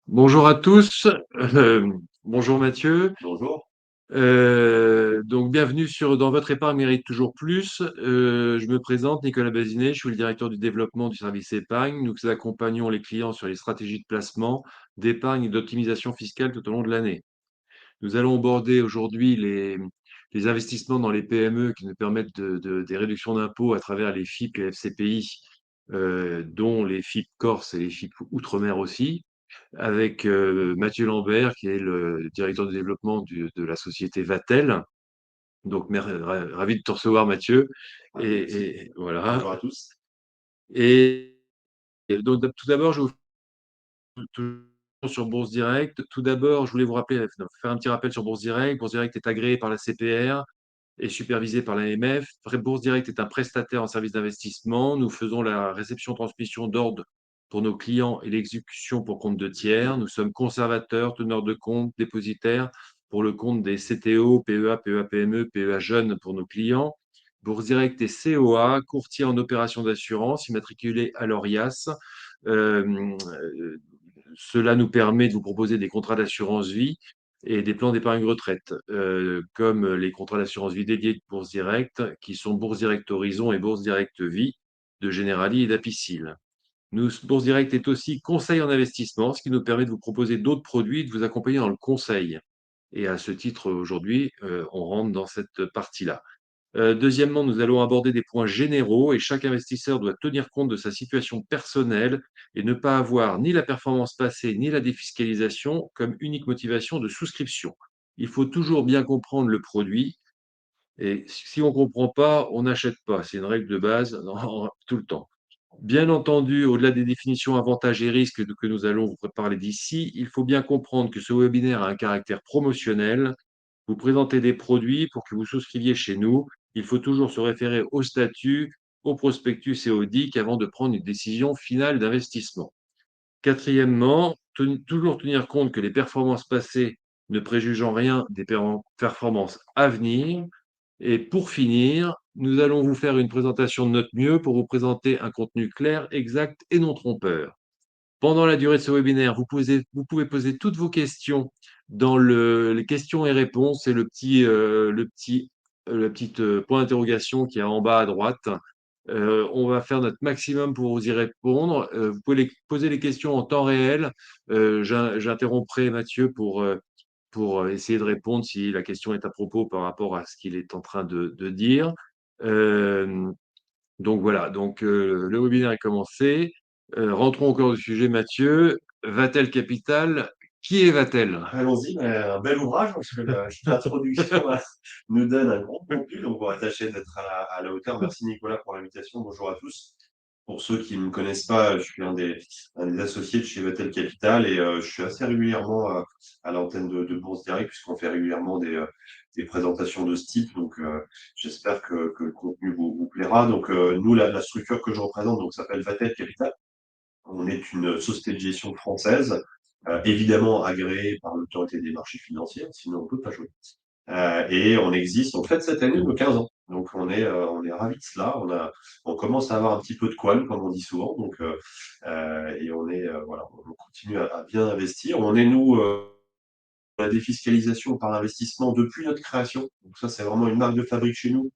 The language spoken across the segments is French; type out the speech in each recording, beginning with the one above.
Bonjour à tous, bonjour Mathieu. Bonjour. Donc bienvenue sur Dans votre épargne mérite toujours plus. Je me présente, Nicolas Bazinet, je suis le directeur du développement du service épargne. Nous accompagnons les clients sur les stratégies de placement, d'épargne et d'optimisation fiscale tout au long de l'année. Nous allons aborder aujourd'hui les investissements dans les PME qui nous permettent des réductions d'impôts à travers les FIP et FCPI, dont les FIP Corse et les FIP Outre-mer aussi, avec Mathieu Lambert, qui est le directeur de développement de la société Vatel. Donc, ravi de te recevoir, Mathieu. Ah, nous aussi. Et voilà. Bonjour à tous. Et, et donc, tout d'abord, je vous toujours sur Bourse Direct. Tout d'abord, je voulais vous rappeler, faire un petit rappel sur Bourse Direct. Bourse Direct est agréé par la CPR et supervisé par l'AMF. Bourse Direct est un prestataire en service d'investissement. Nous faisons la réception-transmission d'ordre pour nos clients et l'exécution pour compte de tiers. Nous sommes conservateurs, teneurs de compte, dépositaires pour le compte des CTO, PEA, PEA, PME, PEA jeunes pour nos clients. Bourse Direct est COA, courtier en opérations d'assurance, immatriculé à l'ORIAS. Euh, Cela nous permet de vous proposer des contrats d'assurance vie et des plans d'épargne retraite, comme les contrats d'assurance vie dédiés de Bourse Direct, qui sont Bourse Direct Horizon et Bourse Direct Vie de Generali et d'Apicil. Bourse Direct est aussi conseil en investissement, ce qui nous permet de vous proposer d'autres produits et de vous accompagner dans le conseil. Et à ce titre, aujourd'hui, on rentre dans cette partie-là. Deuxièmement, nous allons aborder des points généraux et chaque investisseur doit tenir compte de sa situation personnelle et ne pas avoir ni la performance passée ni la défiscalisation comme unique motivation de souscription. Il faut toujours bien comprendre le produit et si on ne comprend pas, on n'achète pas. C'est une règle de base tout le temps. Bien entendu, au-delà des définitions avantages et risques que nous allons vous préparer d'ici, il faut bien comprendre que ce webinaire a un caractère promotionnel. Vous présentez des produits pour que vous souscriviez chez nous. Il faut toujours se référer au statut, au prospectus et au DIC avant de prendre une décision finale d'investissement. Quatrièmement, toujours tenir compte que les performances passées ne préjugent en rien des performances à venir. Et pour finir, nous allons vous faire une présentation de notre mieux pour vous présenter un contenu clair, exact et non trompeur. Pendant la durée de ce webinaire, vous pouvez poser toutes vos questions dans les questions et réponses et le petit point d'interrogation qui est en bas à droite. On va faire notre maximum pour vous y répondre. Vous pouvez poser les questions en temps réel. J'interromprai Mathieu pour essayer de répondre si la question est à propos par rapport à ce qu'il est en train de dire. Euh, donc voilà, le webinaire est commencé. Rentrons au cœur du sujet, Mathieu. Vatel Capital, qui est Vatel? Allons-y, un bel ouvrage, parce que l'introduction nous donne un grand contenu, donc on va tâcher d'être à la hauteur. Merci Nicolas pour l'invitation. Bonjour à tous. Pour ceux qui ne me connaissent pas, je suis un des associés de chez Vatel Capital et je suis assez régulièrement à l'antenne de Bourse Direct, puisqu'on fait régulièrement des présentations de ce type. Donc j'espère que le contenu vous plaira. Donc nous, la structure que je représente donc, s'appelle Vatel Capital. On est une société de gestion française, évidemment agréée par l'autorité des marchés financiers, sinon on ne peut pas jouer. Et on existe, on fête cette année nos 15 ans. Donc on est ravis de cela. On commence à avoir un petit peu de couenne, comme on dit souvent. Donc, et voilà, on continue à bien investir. On est, nous, la défiscalisation par l'investissement depuis notre création. Donc ça, c'est vraiment une marque de fabrique chez nous.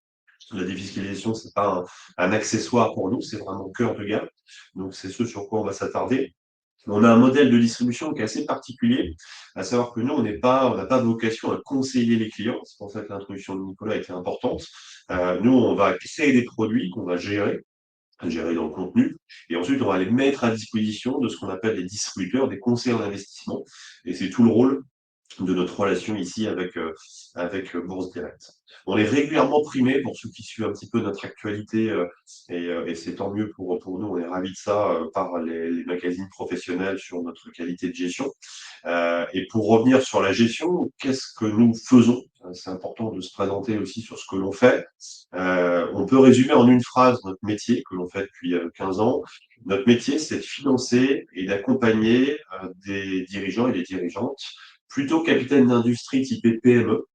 La défiscalisation, c'est pas un accessoire pour nous, c'est vraiment cœur de gamme. Donc, c'est ce sur quoi on va s'attarder. On a un modèle de distribution qui est assez particulier, à savoir que nous, on n'a pas vocation à conseiller les clients. C'est pour ça que l'introduction de Nicolas était importante. Nous, on va créer des produits qu'on va gérer dans le contenu, et ensuite, on va les mettre à disposition de ce qu'on appelle les distributeurs, des conseillers en investissement. Et c'est tout le rôle de notre relation ici avec Bourse Direct. On est régulièrement primé pour ceux qui suivent un petit peu notre actualité et c'est tant mieux pour nous, on est ravis de ça par les magazines professionnels sur notre qualité de gestion. Et pour revenir sur la gestion, qu'est-ce que nous faisons? C'est important de se présenter aussi sur ce que l'on fait. On peut résumer en une phrase notre métier que l'on fait depuis 15 ans. Notre métier, c'est de financer et d'accompagner des dirigeants et des dirigeantes plutôt capitaine d'industrie typé PME,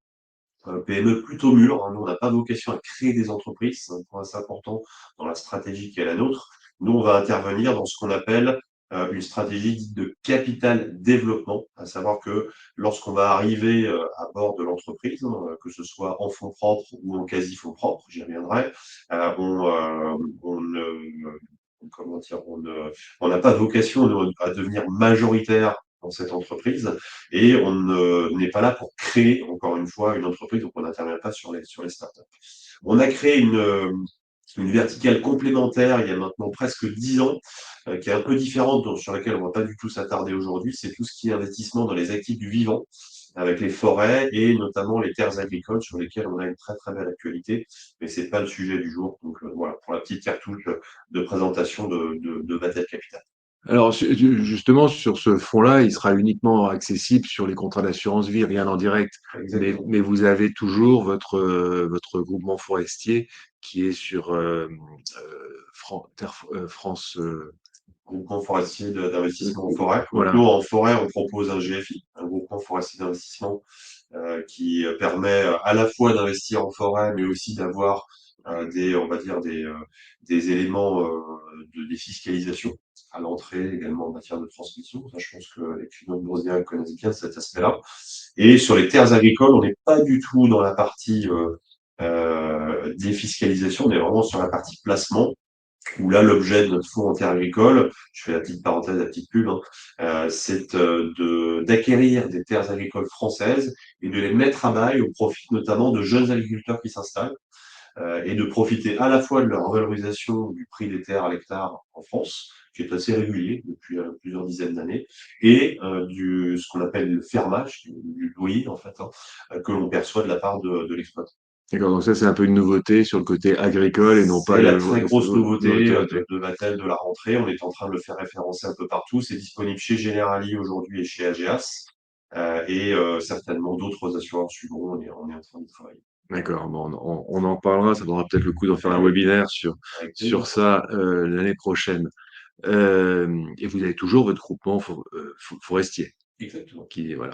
PME plutôt mûre. Hein. Nous, on n'a pas vocation à créer des entreprises, c'est un point assez important dans la stratégie qui est la nôtre. Nous, on va intervenir dans ce qu'on appelle une stratégie dite de capital développement, à savoir que lorsqu'on va arriver à bord de l'entreprise, hein, que ce soit en fonds propres ou en quasi fonds propres, j'y reviendrai, on ne, comment dire, on n'a pas vocation à devenir majoritaire dans cette entreprise et n'est pas là pour créer, encore une fois, une entreprise, donc on n'intervient pas sur les startups. On a créé une verticale complémentaire il y a maintenant presque 10 ans, qui est un peu différente, sur laquelle on ne va pas du tout s'attarder aujourd'hui. C'est tout ce qui est investissement dans les actifs du vivant, avec les forêts et notamment les terres agricoles sur lesquelles on a une très très belle actualité, mais c'est pas le sujet du jour. Donc voilà, pour la petite cartouche de présentation de Batel Capital. Alors, justement, sur ce fonds-là, il sera uniquement accessible sur les contrats d'assurance vie, rien en direct. Exactement. Mais vous avez toujours votre groupement forestier qui est sur France. Groupement forestier d'investissement en forêt. Donc nous, Voilà. en forêt, on propose un GFI, un groupement forestier d'investissement, qui permet à la fois d'investir en forêt, mais aussi d'avoir on va dire des éléments de défiscalisation à l'entrée, également en matière de transmission. Ça, je pense que les clients de Bourse Direct connaissent bien cet aspect-là. Et sur les terres agricoles, on n'est pas du tout dans la partie défiscalisation, on est vraiment sur la partie placement où là, l'objet de notre fonds en terres agricoles, je fais la petite parenthèse, la petite pub, hein, c'est d'acquérir des terres agricoles françaises et de les mettre à bail au profit notamment de jeunes agriculteurs qui s'installent et de profiter à la fois de la revalorisation du prix des terres à l'hectare en France, qui est assez régulier depuis plusieurs dizaines d'années, et ce qu'on appelle le fermage, du loyer en fait, hein, que l'on perçoit de la part de l'exploitant. D'accord, donc ça, c'est un peu une nouveauté sur le côté agricole et non pas C'est la très grosse nouveauté l'autorité. de Vatel, de la rentrée. On est en train de le faire référencer un peu partout. C'est disponible chez Generali aujourd'hui et chez AGAS. Et certainement d'autres assureurs suivront. On est en train de travailler. D'accord, bon, on en parlera, ça vaudra peut-être le coup d'en faire un webinaire Avec sur plaisir. ça l'année prochaine. Et vous avez toujours votre groupement forestier, Exactement. qui voilà.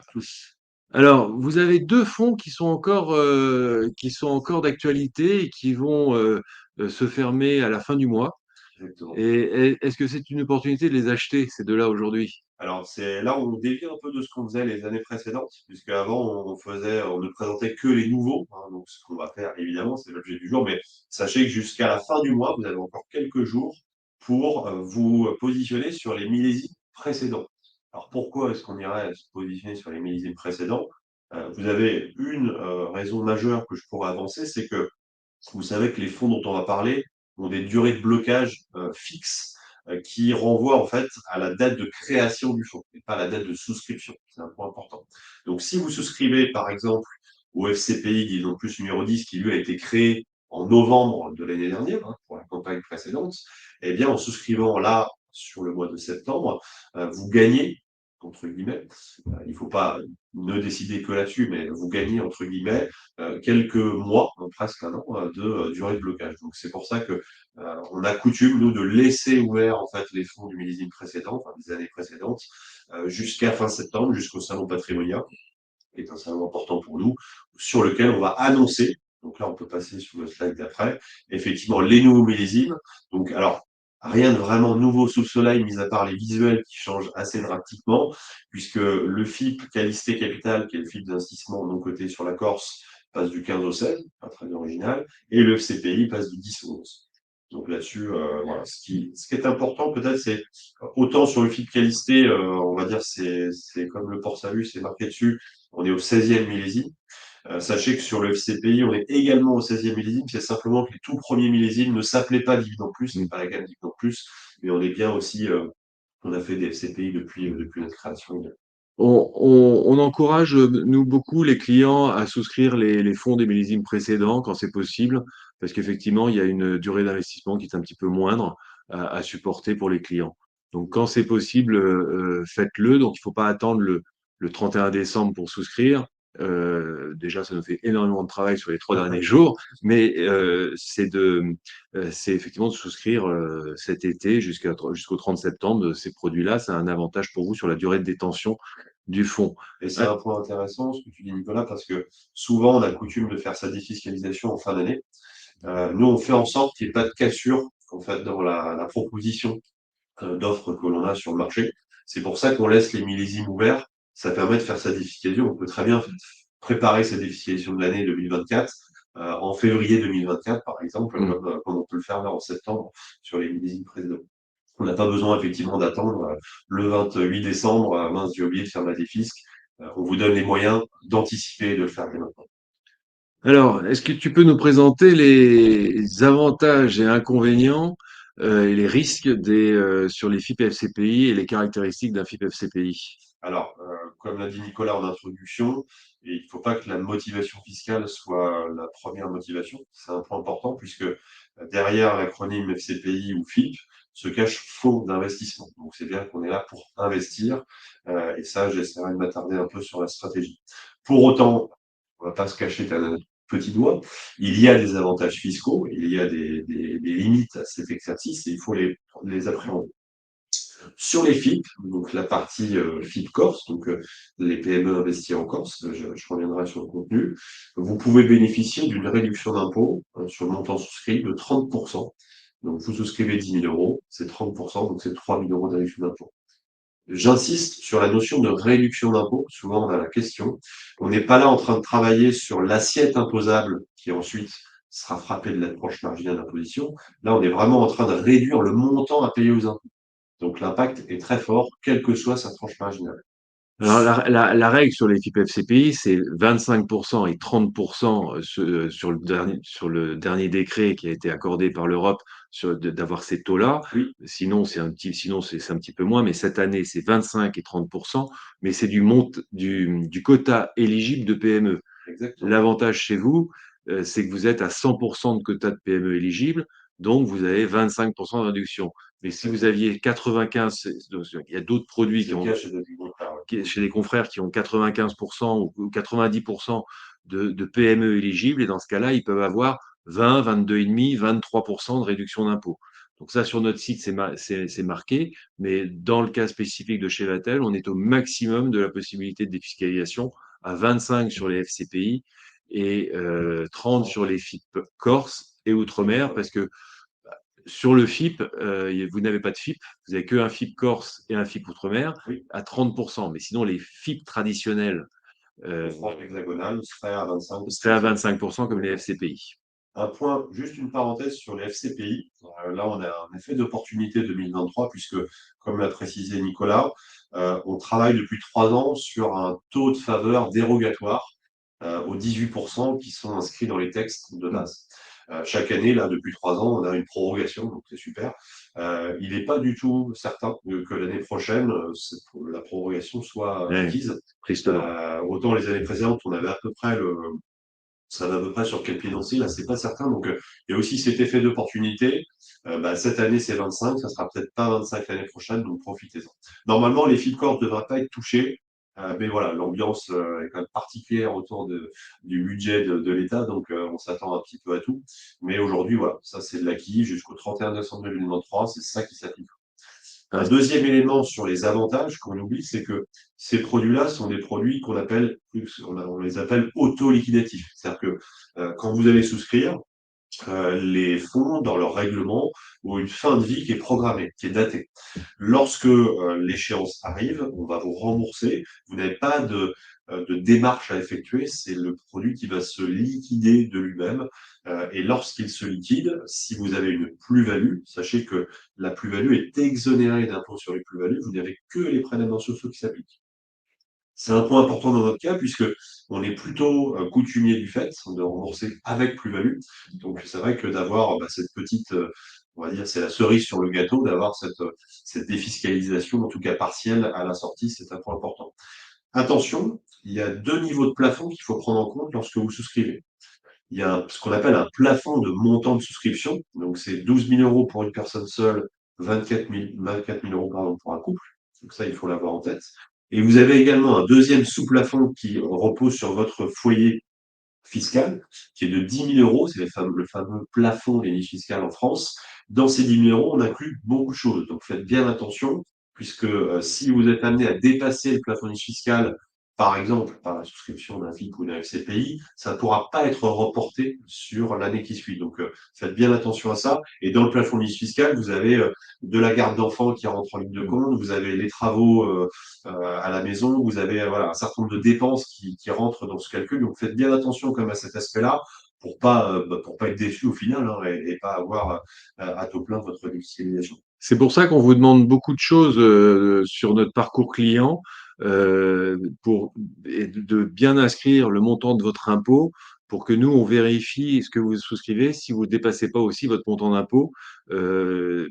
Alors, vous avez deux fonds qui sont encore d'actualité et qui vont se fermer à la fin du mois. Exactement. Et est-ce que c'est une opportunité de les acheter, ces deux-là, aujourd'hui? Alors, c'est là où on dévie un peu de ce qu'on faisait les années précédentes, puisque avant on ne présentait que les nouveaux, hein, donc ce qu'on va faire évidemment, c'est l'objet du jour, mais sachez que jusqu'à la fin du mois, vous avez encore quelques jours pour vous positionner sur les millésimes précédents. Alors pourquoi est-ce qu'on irait se positionner sur les millésimes précédents? Vous avez une raison majeure que je pourrais avancer, c'est que vous savez que les fonds dont on va parler ont des durées de blocage fixes qui renvoient en fait à la date de création du fonds et pas à la date de souscription. C'est un point important. Donc, si vous souscrivez par exemple au FCPI, disons plus numéro 10, qui lui a été créé en novembre de l'année dernière, hein, pour la campagne précédente, eh bien, en souscrivant là sur le mois de septembre, vous gagnez, entre guillemets, il ne faut pas ne décider que là-dessus, mais vous gagnez, entre guillemets, quelques mois, presque un an, de durée de blocage. Donc c'est pour ça que on a coutume, nous, de laisser ouvert en fait les fonds du millésime précédent, enfin des années précédentes, jusqu'à fin septembre, jusqu'au salon Patrimonia, qui est un salon important pour nous, sur lequel on va annoncer. Donc là, on peut passer sur le slide d'après. Effectivement, les nouveaux millésimes. Donc, alors, rien de vraiment nouveau sous le soleil, mis à part les visuels qui changent assez drastiquement, puisque le FIP Qualisté Capital, qui est le FIP d'investissement non coté sur la Corse, passe du 15 au 16, pas très original, et le FCPI passe du 10 au 11. Donc là-dessus, voilà. Ce qui est important peut-être, c'est autant sur le FIP Qualisté, on va dire, c'est comme le Port-Salut, c'est marqué dessus, on est au 16e millésime. Sachez que sur le FCPI, on est également au 16e millésime. C'est simplement que les tout premiers millésimes ne s'appelaient pas Dividende Plus, c'est pas la gamme Dividende Plus, mais on est bien aussi, on a fait des FCPI depuis notre création. On encourage, nous, beaucoup les clients à souscrire les fonds des millésimes précédents quand c'est possible, parce qu'effectivement, il y a une durée d'investissement qui est un petit peu moindre à supporter pour les clients. Donc, quand c'est possible, faites-le. Donc, il ne faut pas attendre le 31 décembre pour souscrire. Déjà, ça nous fait énormément de travail sur les 3 derniers jours, mais c'est effectivement de souscrire cet été jusqu'au 30 septembre. Ces produits-là, c'est un avantage pour vous sur la durée de détention du fonds. Et c'est un point intéressant, ce que tu dis, Nicolas, parce que souvent, on a coutume de faire sa défiscalisation en fin d'année. Nous, on fait en sorte qu'il n'y ait pas de cassure, en fait, dans la proposition d'offres que l'on a sur le marché. C'est pour ça qu'on laisse les millésimes ouverts. Ça permet de faire sa défiscalisation. On peut très bien préparer sa défiscalisation de l'année 2024 en février 2024, par exemple, Hmm. comme on peut le faire là en septembre sur les millésimes précédents. On n'a pas besoin effectivement d'attendre le 28 décembre, mince, j'ai oublié de faire ma défisque. On vous donne les moyens d'anticiper et de le faire dès maintenant. Alors, est-ce que tu peux nous présenter les avantages et inconvénients et les risques sur les FIP FCPI et les caractéristiques d'un FIP FCPI? Alors, comme l'a dit Nicolas en introduction, il ne faut pas que la motivation fiscale soit la première motivation. C'est un point important puisque derrière l'acronyme FCPI ou FIP se cache fonds d'investissement. Donc, c'est bien qu'on est là pour investir. Et ça, j'essaierai de m'attarder un peu sur la stratégie. Pour autant, on ne va pas se cacher d'un petit doigt. Il y a des avantages fiscaux, il y a des limites à cet exercice et il faut les appréhender. Sur les FIP, donc la partie FIP Corse, donc les PME investies en Corse, je reviendrai sur le contenu, vous pouvez bénéficier d'une réduction d'impôt sur le montant souscrit de 30%. Donc vous souscrivez 10 000 euros, c'est 30%, donc c'est 3 000 euros de réduction d'impôt. J'insiste sur la notion de réduction d'impôt. Souvent, on a la question. On n'est pas là en train de travailler sur l'assiette imposable qui ensuite sera frappée de la tranche marginale d'imposition. Là, on est vraiment en train de réduire le montant à payer aux impôts. Donc l'impact est très fort, quelle que soit sa tranche marginale. Alors, la règle sur les FIP FCPI, c'est 25% et 30% sur le dernier décret qui a été accordé par l'Europe d'avoir ces taux-là. Oui, Sinon, c'est un petit peu moins, mais cette année, c'est 25 et 30%, mais c'est du quota éligible de PME. exactement. L'avantage chez vous, c'est que vous êtes à 100% de quota de PME éligible, donc vous avez 25% de réduction. Mais si vous Exactement. aviez 95, donc il y a d'autres produits C'est le cas chez David Gontard, ouais. chez des confrères qui ont 95% ou 90% de PME éligibles, et dans ce cas-là, ils peuvent avoir 20, 22,5, 23% de réduction d'impôt. Donc ça, sur notre site, c'est marqué, mais dans le cas spécifique de chez Vatel, on est au maximum de la possibilité de défiscalisation à 25 sur les FCPI et 30 sur les FIP Corse et Outre-mer, parce que sur le FIP, vous n'avez pas de FIP, vous n'avez qu'un FIP Corse et un FIP Outre-mer Oui, à 30%. Mais sinon, les FIP traditionnels en euh, France hexagonale serait à 25 ou seraient à 30. 25% comme les FCPI. Un point, juste une parenthèse sur les FCPI. Là, on a un effet d'opportunité 2023 puisque, comme l'a précisé Nicolas, on travaille depuis 3 ans sur un taux de faveur dérogatoire aux 18% qui sont inscrits dans les textes de base. Chaque année, là, depuis 3 ans, on a une prorogation, donc c'est super. Il n'est pas du tout certain que l'année prochaine, la prorogation soit Ouais, acquise. tristement. Autant les années précédentes, on avait à peu près ça va à peu près sur quel pied danser, là, c'est pas certain. Donc, il y a aussi cet effet d'opportunité. Cette année, c'est 25, ça sera peut-être pas 25 l'année prochaine, donc profitez-en. Normalement, les FIP-Corp ne devraient pas être touchés, mais voilà, l'ambiance est quand même particulière autour du budget de l'État, donc on s'attend un petit peu à tout. Mais aujourd'hui, voilà, ça c'est de l'acquis jusqu'au 31 décembre 2023, c'est ça qui s'applique. Un Ouais. deuxième élément sur les avantages qu'on oublie, c'est que ces produits-là sont des produits qu'on appelle, on les appelle auto-liquidatifs. C'est-à-dire que quand vous allez souscrire, les fonds, dans leur règlement, ont une fin de vie qui est programmée, qui est datée. Lorsque l'échéance arrive, on va vous rembourser. Vous n'avez pas de démarche à effectuer, c'est le produit qui va se liquider de lui-même. Et lorsqu'il se liquide, si vous avez une plus-value, sachez que la plus-value est exonérée d'impôt sur les plus-values, vous n'avez que les prélèvements sociaux qui s'appliquent. C'est un point important dans notre cas, puisque on est plutôt coutumier du fait de rembourser avec plus-value. Donc, c'est vrai que d'avoir cette petite, on va dire, c'est la cerise sur le gâteau, d'avoir cette défiscalisation, en tout cas partielle, à la sortie, c'est un point important. Attention, il y a 2 niveaux de plafond qu'il faut prendre en compte lorsque vous souscrivez. Il y a ce qu'on appelle un plafond de montant de souscription. Donc, c'est 12 000 euros pour une personne seule, 24 000 euros pardon, pour un couple. Donc, ça, il faut l'avoir en tête. Et vous avez également un deuxième sous-plafond qui repose sur votre foyer fiscal, qui est de 10 000 euros. C'est le fameux plafond des niches fiscales en France. Dans ces 10 000 euros, on inclut beaucoup de choses. Donc, faites bien attention, puisque si vous êtes amené à dépasser le plafond niche fiscale par exemple, par la souscription d'un FIP ou d'un FCPI, ça ne pourra pas être reporté sur l'année qui suit. Donc, faites bien attention à ça. Et dans le plafond de niche fiscale, vous avez de la garde d'enfants qui rentre en ligne de compte, vous avez les travaux à la maison, vous avez voilà, un certain nombre de dépenses qui rentrent dans ce calcul. Donc, faites bien attention quand même à cet aspect-là pour pas être déçu au final hein, et pas avoir à taux plein votre domiciliation. C'est pour ça qu'on vous demande beaucoup de choses sur notre parcours client pour et de bien inscrire le montant de votre impôt pour que nous, on vérifie ce que vous souscrivez. Si vous ne dépassez pas aussi votre montant d'impôt, euh,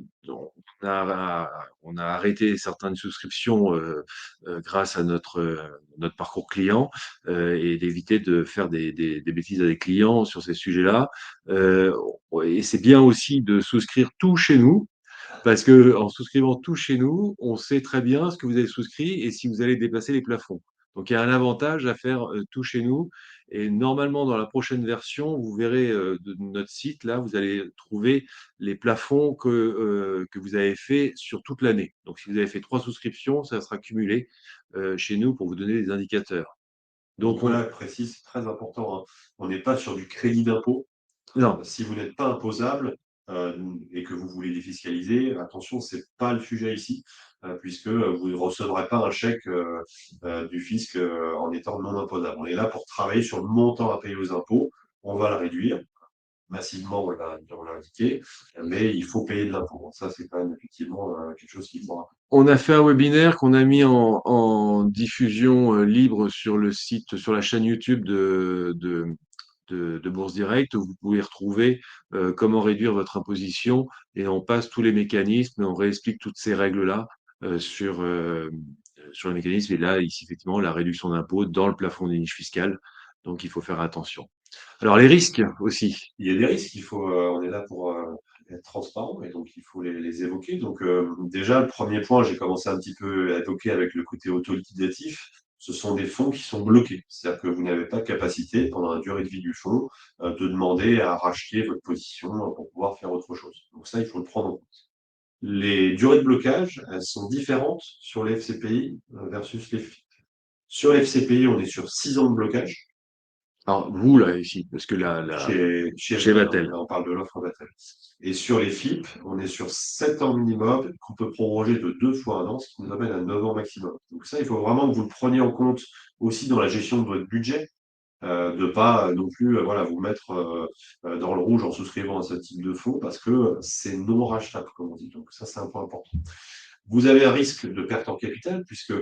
on a arrêté certaines souscriptions grâce à notre parcours client et d'éviter de faire des bêtises à des clients sur ces sujets-là. Euh, et c'est bien aussi de souscrire tout chez nous parce que en souscrivant tout chez nous, on sait très bien ce que vous avez souscrit et si vous allez dépasser les plafonds. Donc il y a un avantage à faire tout chez nous. Et normalement, dans la prochaine version, vous verrez de notre site, là, vous allez trouver les plafonds que vous avez fait sur toute l'année. Donc si vous avez fait 3 souscriptions, ça sera cumulé chez nous pour vous donner des indicateurs. Donc Nicolas précise, c'est très important, hein, on n'est pas sur du crédit d'impôt. non, Si vous n'êtes pas imposable et que vous voulez défiscaliser, attention, c'est pas le sujet ici, puisque vous ne recevrez pas un chèque du fisc en étant non imposable. On est là pour travailler sur le montant à payer aux impôts. On va le réduire massivement, on l'a indiqué, mais il faut payer de l'impôt. Ça, c'est quand même effectivement quelque chose qu'il faudra. on a fait un webinaire qu'on a mis en diffusion libre sur le site, sur la chaîne YouTube de Bourse Direct, où vous pouvez retrouver comment réduire votre imposition et on passe tous les mécanismes et on réexplique toutes ces règles-là sur le mécanisme. Et là, ici, effectivement, la réduction d'impôt dans le plafond des niches fiscales. Donc, il faut faire attention. Alors, les risques aussi. Il y a des risques, on est là pour être transparent et donc il faut les évoquer. Donc déjà, le premier point, j'ai commencé un petit peu à évoquer avec le côté autoliquidatif. Ce sont des fonds qui sont bloqués. C'est-à-dire que vous n'avez pas de capacité, pendant la durée de vie du fonds, de demander à racheter votre position pour pouvoir faire autre chose. Donc ça, il faut le prendre en compte. Les durées de blocage, elles sont différentes sur les FCPI versus les FIP. Sur les FCPI, on est sur 6 ans de blocage. Alors, vous, là, ici, parce que Chez chez Vatel, hein. Vatel. Là, on parle de l'offre Vatel. Et sur les FIP, on est sur 7 ans minimum, qu'on peut proroger de 2 fois un an, ce qui nous amène à 9 ans maximum. Donc ça, il faut vraiment que vous le preniez en compte aussi dans la gestion de votre budget, de pas non plus voilà, vous mettre dans le rouge en souscrivant à ce type de fonds, parce que c'est non rachetable, comme on dit. Donc ça, c'est un point important. Vous avez un risque de perte en capital, puisque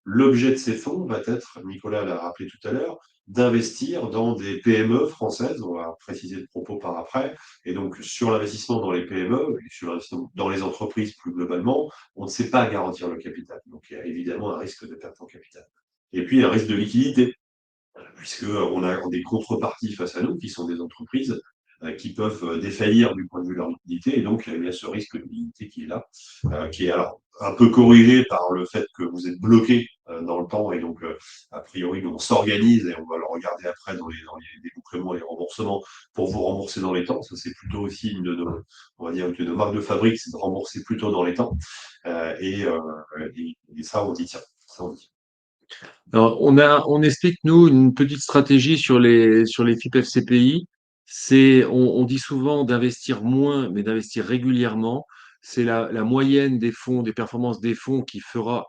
l'objet de ces fonds va être, Nicolas l'a rappelé tout à l'heure, d'investir dans des PME françaises, on va préciser le propos par après, et donc sur l'investissement dans les PME et sur l'investissement dans les entreprises plus globalement, on ne sait pas garantir le capital. Donc il y a évidemment un risque de perte en capital. Et puis un risque de liquidité, puisqu'on a des contreparties face à nous, qui sont des entreprises qui peuvent défaillir du point de vue de leur liquidité, et donc il y a ce risque de liquidité qui est là, qui est alors un peu corrigé par le fait que vous êtes bloqué dans le temps, et donc a priori on s'organise et on va le regarder après dans les débouclements et les remboursements pour vous rembourser dans les temps. Ça c'est plutôt aussi une de nos, on va dire, une de nos marques de fabrique, c'est de rembourser plutôt dans les temps. Et ça on dit tiens, ça on dit. Alors, on explique, nous, une petite stratégie sur les FIP FCPI. On dit souvent d'investir moins, mais d'investir régulièrement. C'est la moyenne des fonds, des performances des fonds qui fera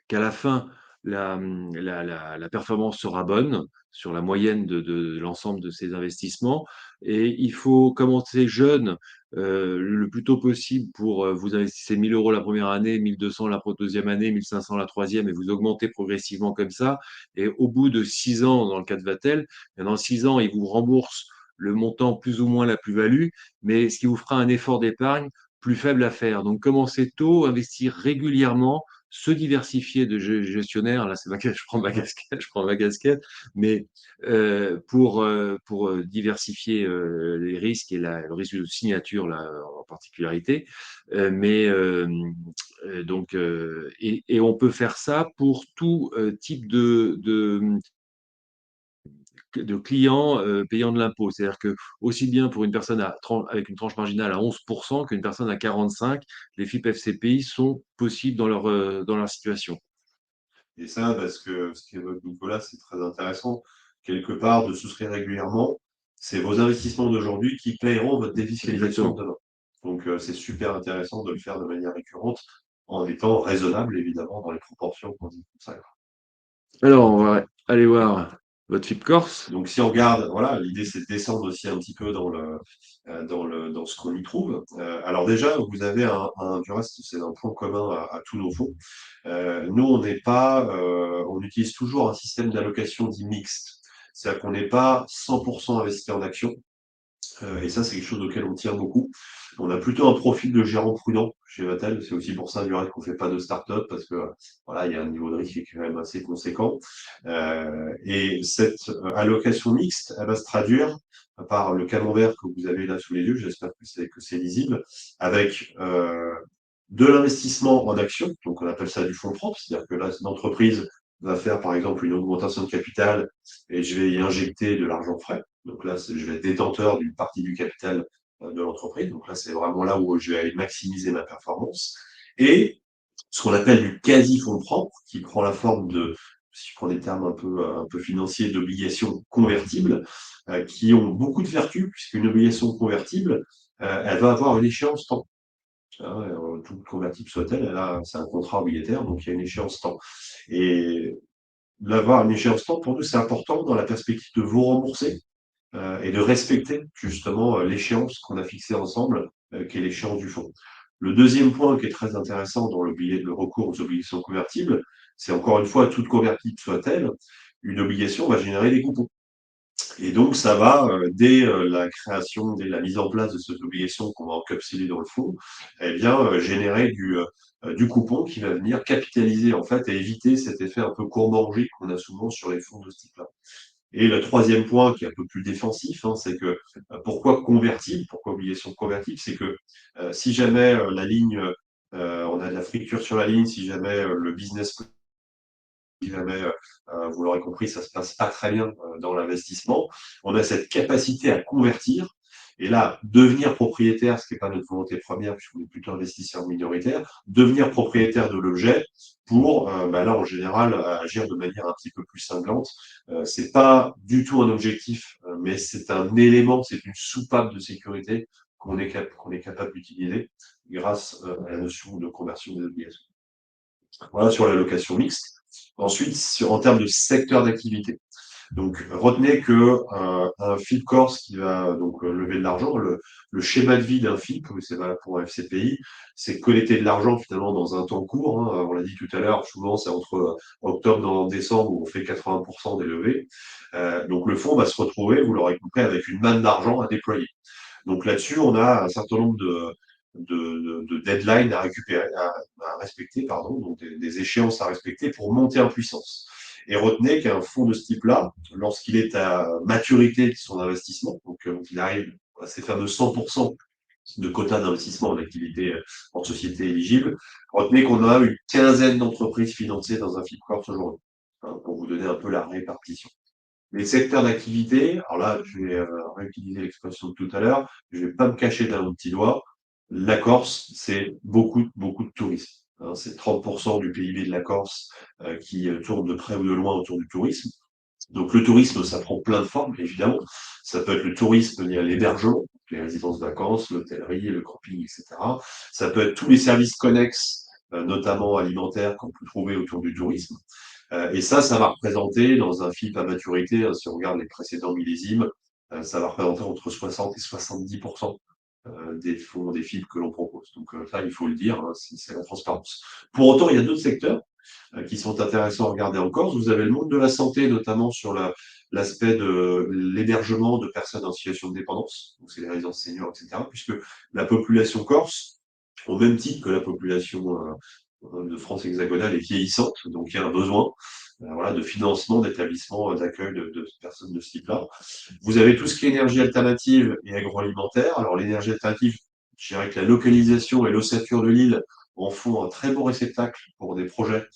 qu'à la fin, la performance sera bonne sur la moyenne de l'ensemble de ces investissements. Et il faut commencer jeune le plus tôt possible pour vous investissez 1 000 euros la première année, 1 200 la deuxième année, 1 500 la troisième, et vous augmentez progressivement comme ça. Et au bout de 6 ans, dans le cas de Vatel, dans 6 ans, il vous rembourse le montant plus ou moins la plus-value, mais ce qui vous fera un effort d'épargne plus faible à faire. Donc, commencez tôt, investir régulièrement, se diversifier de gestionnaire. Là, je prends ma casquette, mais pour diversifier les risques et le risque de signature là, en particularité. Et on peut faire ça pour tout type de clients payant de l'impôt. C'est-à-dire que aussi bien pour une personne avec une tranche marginale à 11% qu'une personne à 45%, les FIP FCPI sont possibles dans leur situation. Et ça, ce qu'évoque Nicolas, c'est très intéressant. Quelque part, de souscrire régulièrement, c'est vos investissements d'aujourd'hui qui paieront votre défiscalisation de Exactement. demain. Donc, c'est super intéressant de le faire de manière récurrente, en étant raisonnable, évidemment, dans les proportions qu'on dit comme ça. Alors, on va aller voir votre FIP Corse. Donc, si on regarde, voilà, l'idée c'est de descendre aussi un petit peu dans ce qu'on y trouve. Alors déjà, vous avez du reste, c'est un point commun à tous nos fonds. Nous, on utilise toujours un système d'allocation dit mixte. C'est-à-dire qu'on n'est pas 100% investi en actions. Et ça, c'est quelque chose auquel on tient beaucoup. On a plutôt un profil de gérant prudent chez Vatel. C'est aussi pour ça, du reste, qu'on fait pas de start-up parce que, voilà, il y a un niveau de risque qui est quand même assez conséquent. Et cette allocation mixte, elle va se traduire par le camembert que vous avez là sous les yeux. J'espère que c'est lisible, avec de l'investissement en actions. Donc, on appelle ça du fonds propre. C'est-à-dire que là, l'entreprise va faire, par exemple, une augmentation de capital et je vais y injecter de l'argent frais. Donc là, je vais être détenteur d'une partie du capital de l'entreprise. Donc là, c'est vraiment là où je vais aller maximiser ma performance. Et ce qu'on appelle du quasi-fonds propre, qui prend la forme de, si je prends des termes un peu financiers, d'obligations convertibles, qui ont beaucoup de vertus, puisqu'une obligation convertible, elle va avoir une échéance temps. Hein, toute convertible soit-elle, c'est un contrat obligataire, donc il y a une échéance temps. Et d'avoir une échéance temps, pour nous, c'est important dans la perspective de vous rembourser et de respecter justement l'échéance qu'on a fixée ensemble, qui est l'échéance du fonds. Le deuxième point qui est très intéressant dans le recours aux obligations convertibles, c'est encore une fois, toute convertible soit-elle, une obligation va générer des coupons. Et donc, ça va, dès la création, dès la mise en place de cette obligation qu'on va encapsuler dans le fonds, eh bien, générer du coupon qui va venir capitaliser, en fait, et éviter cet effet un peu courbe-orgie qu'on a souvent sur les fonds de ce type-là. Et le troisième point, qui est un peu plus défensif, hein, c'est que pourquoi convertible, pourquoi obligation convertible, c'est que si jamais la ligne, on a de la friture sur la ligne, si jamais le business, si jamais, vous l'aurez compris, ça se passe pas très bien dans l'investissement, on a cette capacité à convertir. Et là, devenir propriétaire, ce qui n'est pas notre volonté première, puisqu'on est plutôt investisseur minoritaire, devenir propriétaire de l'objet pour, là, en général, agir de manière un petit peu plus cinglante. C'est pas du tout un objectif, mais c'est un élément, c'est une soupape de sécurité qu'on est capable d'utiliser grâce à la notion de conversion des obligations. Voilà sur la location mixte. Ensuite, en termes de secteur d'activité. Donc, retenez que un FIP Corse qui va donc lever de l'argent, le schéma de vie d'un FIP, c'est valable pour un FCPI, c'est collecter de l'argent finalement dans un temps court. Hein. On l'a dit tout à l'heure, souvent c'est entre octobre et décembre où on fait 80% des levées. Donc, le fonds va se retrouver, vous l'aurez compris, avec une manne d'argent à déployer. Donc là-dessus, on a un certain nombre de deadlines à récupérer, à respecter, pardon, donc des échéances à respecter pour monter en puissance. Et retenez qu'un fonds de ce type-là, lorsqu'il est à maturité de son investissement, donc il arrive à ces fameux 100% de quota d'investissement en activité, en société éligible, retenez qu'on a une quinzaine d'entreprises financées dans un FIPCorp aujourd'hui, hein, pour vous donner un peu la répartition. Les secteurs d'activité, alors là, je vais réutiliser l'expression de tout à l'heure, je vais pas me cacher d'un petit doigt. La Corse, c'est beaucoup, beaucoup de tourisme. Hein, c'est 30% du PIB de la Corse qui tourne de près ou de loin autour du tourisme. Donc le tourisme, ça prend plein de formes, évidemment. Ça peut être le tourisme lié à l'hébergement, les résidences de vacances, l'hôtellerie, le camping, etc. Ça peut être tous les services connexes, notamment alimentaires, qu'on peut trouver autour du tourisme. Et ça va représenter dans un FIP à maturité, hein, si on regarde les précédents millésimes, ça va représenter entre 60 et 70% des fonds, des FIP que l'on propose. Donc ça, il faut le dire, hein, c'est la transparence. Pour autant, il y a d'autres secteurs qui sont intéressants à regarder en Corse. Vous avez le monde de la santé, notamment sur l'aspect de l'hébergement de personnes en situation de dépendance, donc c'est les résidences seniors, etc., puisque la population corse, au même titre que la population de France hexagonale, est vieillissante, donc il y a un besoin voilà, de financement d'établissements d'accueil de personnes de ce type-là. Vous avez tout ce qui est énergie alternative et agroalimentaire. Alors l'énergie alternative, je dirais que la localisation et l'ossature de l'île en font un très beau réceptacle pour des projets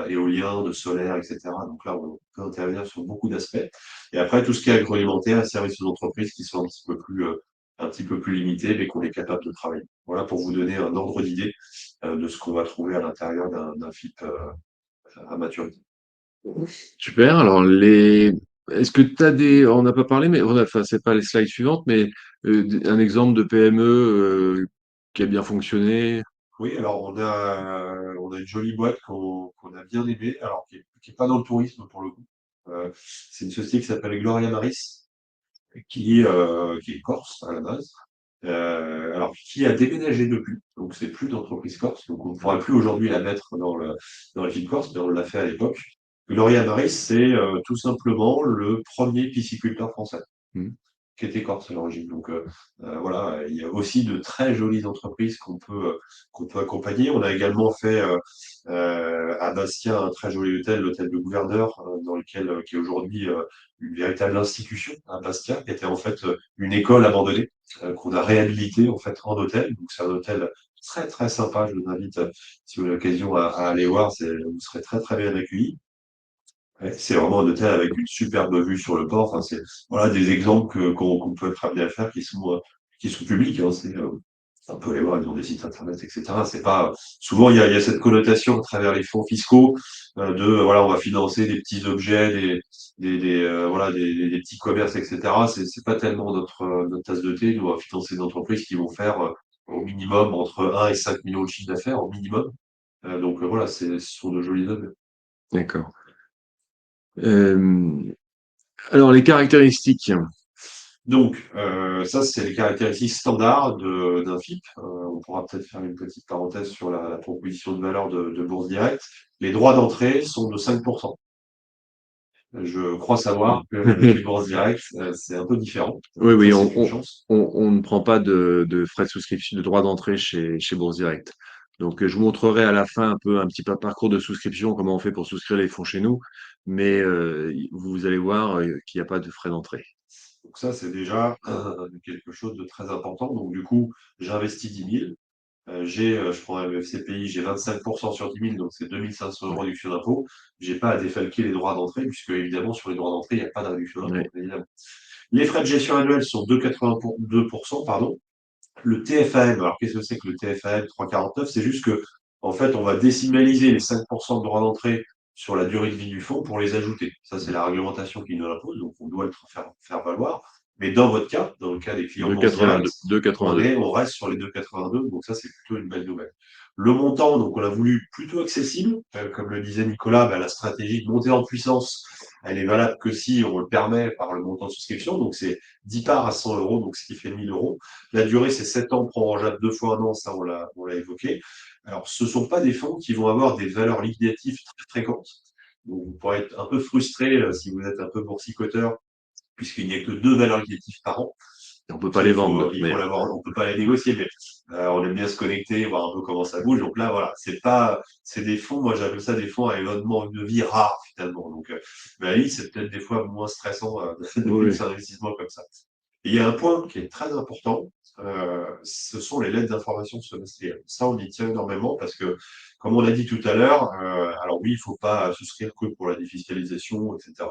éoliens, de solaire, etc. Donc là, on peut intervenir sur beaucoup d'aspects. Et après, tout ce qui est agroalimentaire et services aux entreprises qui sont un petit peu plus limités, mais qu'on est capable de travailler. Voilà pour vous donner un ordre d'idée de ce qu'on va trouver à l'intérieur d'un FIP à maturité. Super. Alors, est-ce que tu as on n'a pas parlé, mais enfin, c'est pas les slides suivantes, mais un exemple de PME qui a bien fonctionné. Oui, alors on a une jolie boîte qu'on a bien aimée, alors qui est pas dans le tourisme pour le coup. C'est une société qui s'appelle Gloria Maris, qui est corse à la base, alors qui a déménagé depuis, donc c'est plus d'entreprise corse, donc on ne pourra plus aujourd'hui la mettre dans les villes corse, mais on l'a fait à l'époque. Gloria Maris, c'est tout simplement le premier pisciculteur français Hmm. qui était corse à l'origine. Donc voilà, il y a aussi de très jolies entreprises qu'on peut accompagner. On a également fait à Bastia un très joli hôtel, l'hôtel de Gouverneur, dans lequel qui est aujourd'hui une véritable institution à Bastia, qui était en fait une école abandonnée qu'on a réhabilitée en fait en hôtel. Donc c'est un hôtel très très sympa. Je vous invite, si vous avez l'occasion, à aller voir. Vous serez très très bien accueillis. Ouais, c'est vraiment un hôtel avec une superbe vue sur le port. Enfin, c'est voilà des exemples qu'on peut être amené à faire qui sont publics. Hein. On peut les voir, ils ont des sites internet, etc. C'est pas souvent il y a cette connotation à travers les fonds fiscaux de voilà on va financer des petits objets, voilà des petits commerces, etc. C'est pas tellement notre tasse de thé. Nous on va financer des entreprises qui vont faire au minimum entre 1 et 5 millions de chiffre d'affaires au minimum. Donc voilà, ce sont de jolis objets. D'accord. Euh, alors, les caractéristiques. Donc, ça, c'est les caractéristiques standards d'un FIP. On pourra peut-être faire une petite parenthèse sur la proposition de valeur de Bourse Directe. Les droits d'entrée sont de 5%. Je crois savoir que chez Bourse Directe, c'est un peu différent. Oui, Ça, oui, c'est une chance. on ne prend pas de frais de souscription, de droit d'entrée chez Bourse Direct. Donc, je vous montrerai à la fin un petit peu parcours de souscription, comment on fait pour souscrire les fonds chez nous. Mais vous allez voir qu'il n'y a pas de frais d'entrée. Donc ça, c'est déjà quelque chose de très important. Donc du coup, j'investis 10 000. Je prends un FCPI, j'ai 25% sur 10 000, donc c'est 2 500 euros de Ouais. réduction d'impôt. J'ai pas à défalquer les droits d'entrée, puisque évidemment, sur les droits d'entrée, il n'y a pas de réduction d'impôt, Ouais. évidemment. Les frais de gestion annuels sont 2,82%, pardon. Le TFAM, alors qu'est-ce que c'est que le TFAM 3,49? C'est juste que, en fait, on va décimaliser les 5% de droits d'entrée sur la durée de vie du fonds pour les ajouter. Ça, c'est la réglementation qui nous l'impose, donc on doit le faire valoir. Mais dans votre cas, dans le cas des clients Bourse Direct, 2,82. 2,82. on reste sur les 2,82, donc ça, c'est plutôt une belle nouvelle. Le montant, donc on l'a voulu plutôt accessible. Comme le disait Nicolas, la stratégie de montée en puissance, elle est valable que si on le permet par le montant de souscription. Donc c'est 10 parts à 100 euros, donc ce qui fait 1 000 euros. La durée, c'est 7 ans prolongeable 2 fois 1 an, ça on l'a évoqué. Alors ce ne sont pas des fonds qui vont avoir des valeurs liquidatives très fréquentes. Donc vous pourrez être un peu frustré si vous êtes un peu boursicoteur, puisqu'il n'y a que 2 valeurs liquidatives par an. On ne peut Donc pas ça, les il vendre, de faut, toute il faut manière. l'avoir. On peut pas les négocier, mais on aime bien se connecter, voir un peu comment ça bouge. Donc là, voilà, c'est des fonds. Moi, j'appelle ça des fonds à événement de vie rare finalement. Donc, mais à la limite, c'est peut-être des fois moins stressant de Oui. mixer un investissement comme ça. Et il y a un point qui est très important. Ce sont les lettres d'information semestrielles. Ça, on y tient énormément parce que, comme on l'a dit tout à l'heure, alors oui, il ne faut pas souscrire que pour la défiscalisation, etc.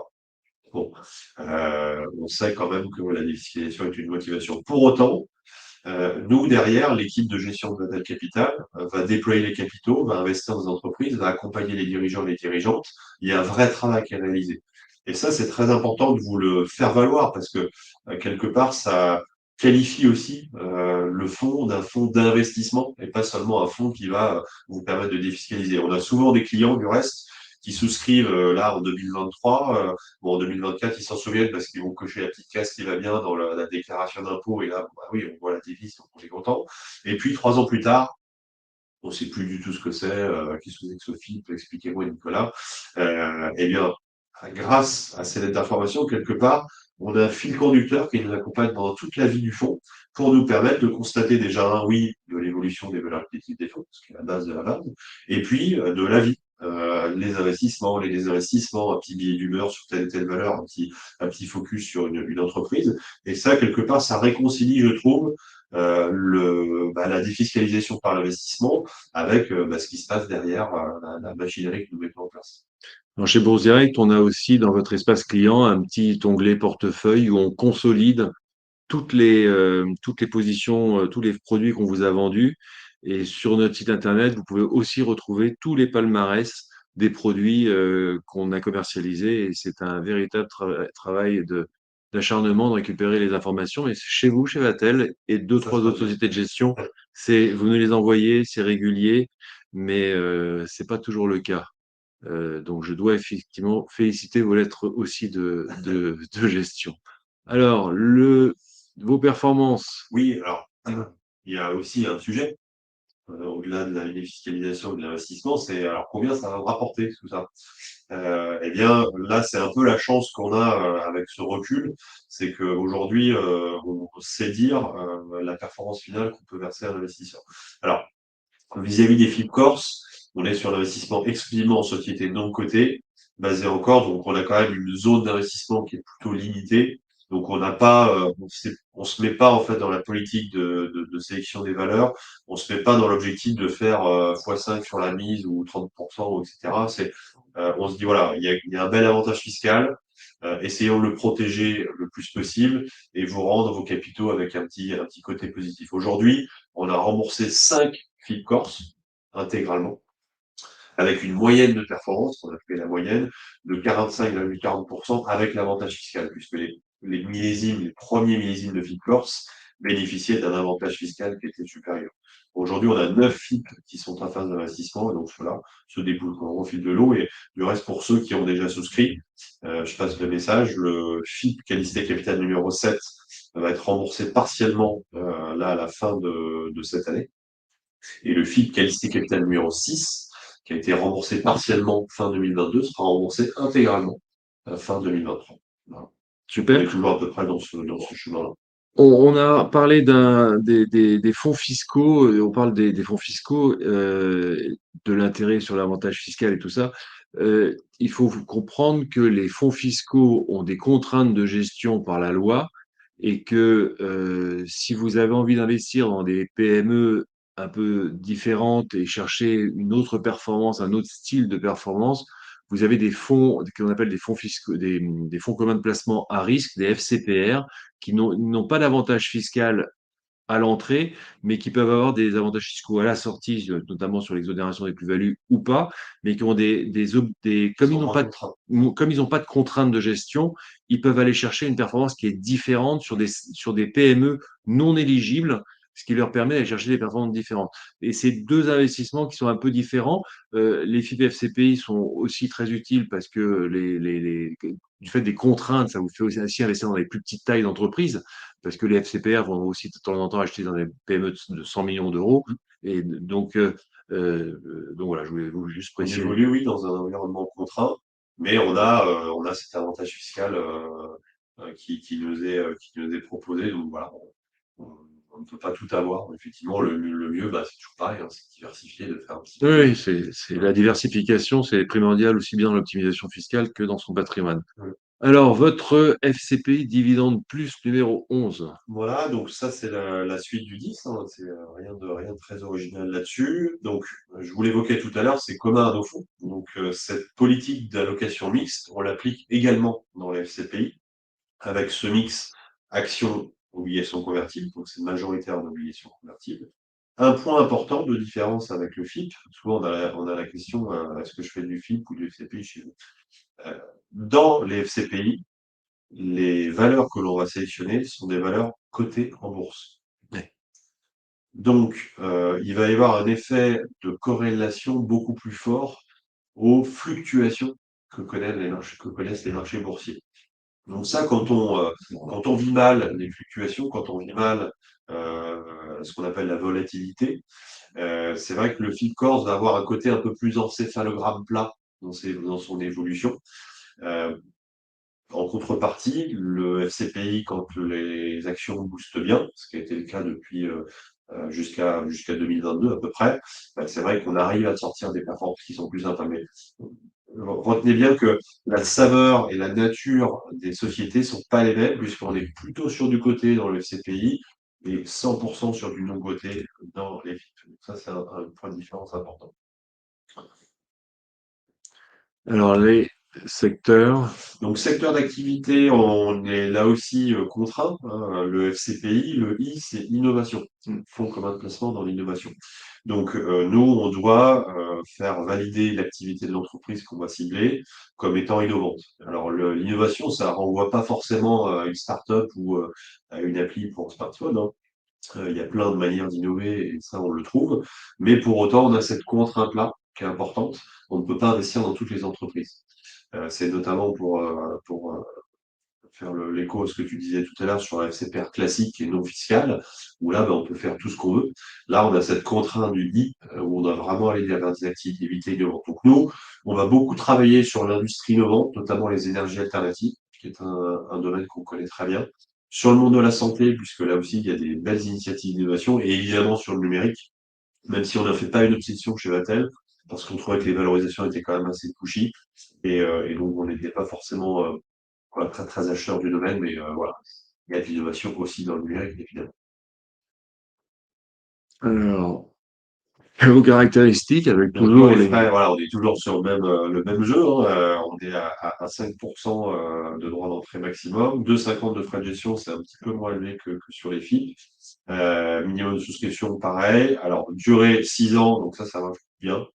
Bon, on sait quand même que la défiscalisation est une motivation. Pour autant, nous, derrière, l'équipe de gestion de Total Capital va déployer les capitaux, va investir dans les entreprises, va accompagner les dirigeants et les dirigeantes. Il y a un vrai travail qui est réalisé. Et ça, c'est très important de vous le faire valoir parce que, quelque part, ça qualifie aussi le fonds d'un fonds d'investissement et pas seulement un fonds qui va vous permettre de défiscaliser. On a souvent des clients, du reste, qui souscrivent là en 2023. Bon, en 2024, ils s'en souviennent parce qu'ils vont cocher la petite case qui va bien dans la déclaration d'impôt. Et là, bah oui, on voit la devise, donc on est content. Et puis, 3 ans plus tard, on ne sait plus du tout ce que c'est. Qu'est-ce que c'est que Sophie? Expliquez-moi, Nicolas. Eh bien, grâce à ces lettres d'information, quelque part, on a un fil conducteur qui nous accompagne pendant toute la vie du fonds pour nous permettre de constater déjà un oui de l'évolution des valeurs actives des fonds, ce qui est la base de la base, et puis de la vie. Les investissements, les désinvestissements, un petit billet d'humeur sur telle et telle valeur, un petit focus sur une entreprise. Et ça, quelque part, ça réconcilie, je trouve, la défiscalisation par l'investissement avec ce qui se passe derrière la machinerie que nous mettons en place. Alors, chez Bourse Direct, on a aussi dans votre espace client un petit onglet portefeuille où on consolide toutes les positions, tous les produits qu'on vous a vendus. Et sur notre site internet, vous pouvez aussi retrouver tous les palmarès des produits qu'on a commercialisés. Et c'est un véritable travail d'acharnement de récupérer les informations. Mais c'est chez vous, chez Vatel et deux, Ça trois se passe autres bien. sociétés de gestion, vous nous les envoyez, c'est régulier, mais c'est pas toujours le cas. Donc, je dois effectivement féliciter vos lettres aussi de gestion. Alors, vos performances. Oui, alors, il y a aussi un sujet, au-delà de la défiscalisation et de l'investissement, c'est alors combien ça va me rapporter tout ça? Eh bien, là, c'est un peu la chance qu'on a avec ce recul, c'est qu'aujourd'hui, on sait dire la performance finale qu'on peut verser à l'investisseur. Alors, vis-à-vis des FIP Corse, on est sur l'investissement exclusivement en société non cotée, basée en Corse, donc on a quand même une zone d'investissement qui est plutôt limitée. Donc on n'a pas, on se met pas en fait dans la politique de sélection des valeurs, on se met pas dans l'objectif de faire x5 sur la mise ou 30%, etc. On se dit voilà, il y a un bel avantage fiscal, essayons de le protéger le plus possible et vous rendre vos capitaux avec un petit côté positif. Aujourd'hui, on a remboursé 5 FIP Corse intégralement, avec une moyenne de performance, qu'on a fait la moyenne, de 45,40% avec l'avantage fiscal, puisque les millésimes, les premiers millésimes de FIP Corse bénéficiaient d'un avantage fiscal qui était supérieur. Aujourd'hui, on a 9 FIP qui sont en phase d'investissement, et donc cela se déboule au fil de l'eau. Et du reste, pour ceux qui ont déjà souscrit, je passe le message, le FIP qualité capital numéro 7 va être remboursé partiellement là à la fin de cette année. Et le FIP qualité capital numéro 6, qui a été remboursé partiellement fin 2022, sera remboursé intégralement fin 2023. Voilà. Donc on est Super. toujours à peu près dans ce chemin-là. On a parlé des fonds fiscaux, on parle des fonds fiscaux, de l'intérêt sur l'avantage fiscal et tout ça. Il faut comprendre que les fonds fiscaux ont des contraintes de gestion par la loi et que si vous avez envie d'investir dans des PME un peu différentes et chercher une autre performance, un autre style de performance, vous avez des fonds qu'on appelle des fonds fiscaux, des fonds communs de placement à risque, des FCPR, qui n'ont pas d'avantage fiscal à l'entrée, mais qui peuvent avoir des avantages fiscaux à la sortie, notamment sur l'exonération des plus-values ou pas, mais qui ont comme ils Sans n'ont moins pas contraint. comme ils n'ont pas de contraintes de gestion, ils peuvent aller chercher une performance qui est différente sur des PME non éligibles, ce qui leur permet d'aller chercher des performances différentes. Et ces deux investissements qui sont un peu différents, les FIP FCPI sont aussi très utiles parce que du fait des contraintes, ça vous fait aussi investir dans les plus petites tailles d'entreprise parce que les FCPR vont aussi de temps en temps acheter dans des PME de 100 millions d'euros. Et donc voilà, je voulais vous juste On préciser. évolue, oui, dans un environnement contraint, mais on a cet avantage fiscal qui nous est proposé. Donc voilà, on ne peut pas tout avoir. Effectivement, le mieux, bah, c'est toujours pareil, hein, c'est de diversifier, de faire un petit peu Oui, tout. c'est la diversification, c'est primordial aussi bien dans l'optimisation fiscale que dans son patrimoine. Ouais. Alors, votre FCPI dividende plus numéro 11. Voilà, donc ça c'est la suite du 10, hein, c'est rien de très original là-dessus. Donc je vous l'évoquais tout à l'heure, c'est commun à nos fonds. Donc cette politique d'allocation mixte, on l'applique également dans les FCPI avec ce mix action obligations convertibles, donc c'est majoritaire en obligations convertibles. Un point important de différence avec le FIP, souvent on a la question est-ce que je fais du FIP ou du FCPI chez vous? Dans les FCPI, les valeurs que l'on va sélectionner sont des valeurs cotées en bourse. Ouais. Donc, il va y avoir un effet de corrélation beaucoup plus fort aux fluctuations que connaissent les marchés boursiers. Donc ça, quand on vit mal les fluctuations, quand on vit mal ce qu'on appelle la volatilité, c'est vrai que le FIP Corse va avoir un côté un peu plus encéphalogramme plat dans son évolution. Euh, En contrepartie, le FCPI, quand les actions boostent bien, ce qui a été le cas depuis jusqu'à 2022 à peu près, c'est vrai qu'on arrive à sortir des performances qui sont plus infamées. Retenez bien que la saveur et la nature des sociétés sont pas les mêmes, puisqu'on est plutôt sur du côté dans le FCPI et 100% sur du non-côté dans les FIP. Donc ça, c'est un point de différence important. Alors, les secteurs. Donc, secteur d'activité, on est là aussi contraint, hein. Le FCPI, le I, c'est innovation, fonds commun de placement dans l'innovation. Donc, nous, on doit faire valider l'activité de l'entreprise qu'on va cibler comme étant innovante. Alors, l'innovation, ça renvoie pas forcément à une start-up ou à une appli pour smartphone, hein. Il y a plein de manières d'innover et ça, on le trouve. Mais pour autant, on a cette contrainte-là qui est importante. On ne peut pas investir dans toutes les entreprises. C'est notamment pour faire l'écho à ce que tu disais tout à l'heure sur la FCPR classique et non fiscale, où là, ben, on peut faire tout ce qu'on veut. Là, on a cette contrainte du I, où on doit vraiment aller vers des activités innovantes. Donc nous, on va beaucoup travailler sur l'industrie innovante, notamment les énergies alternatives, qui est un domaine qu'on connaît très bien. Sur le monde de la santé, puisque là aussi, il y a des belles initiatives d'innovation, et évidemment sur le numérique, même si on n'a fait pas une obsession chez Vatel, parce qu'on trouvait que les valorisations étaient quand même assez pushy, et donc on n'était pas forcément voilà, très, très acheteur du domaine, mais voilà, il y a de l'innovation aussi dans le numérique, évidemment. Alors, vos caractéristiques avec Donc nous, toujours les les. frais, voilà, on est toujours sur le même jeu, hein, on est à 5% de droit d'entrée maximum, 2,50 de frais de gestion, c'est un petit peu moins élevé que sur les FIP. Minimum de souscription, pareil. Alors, durée 6 ans, donc ça marche bien,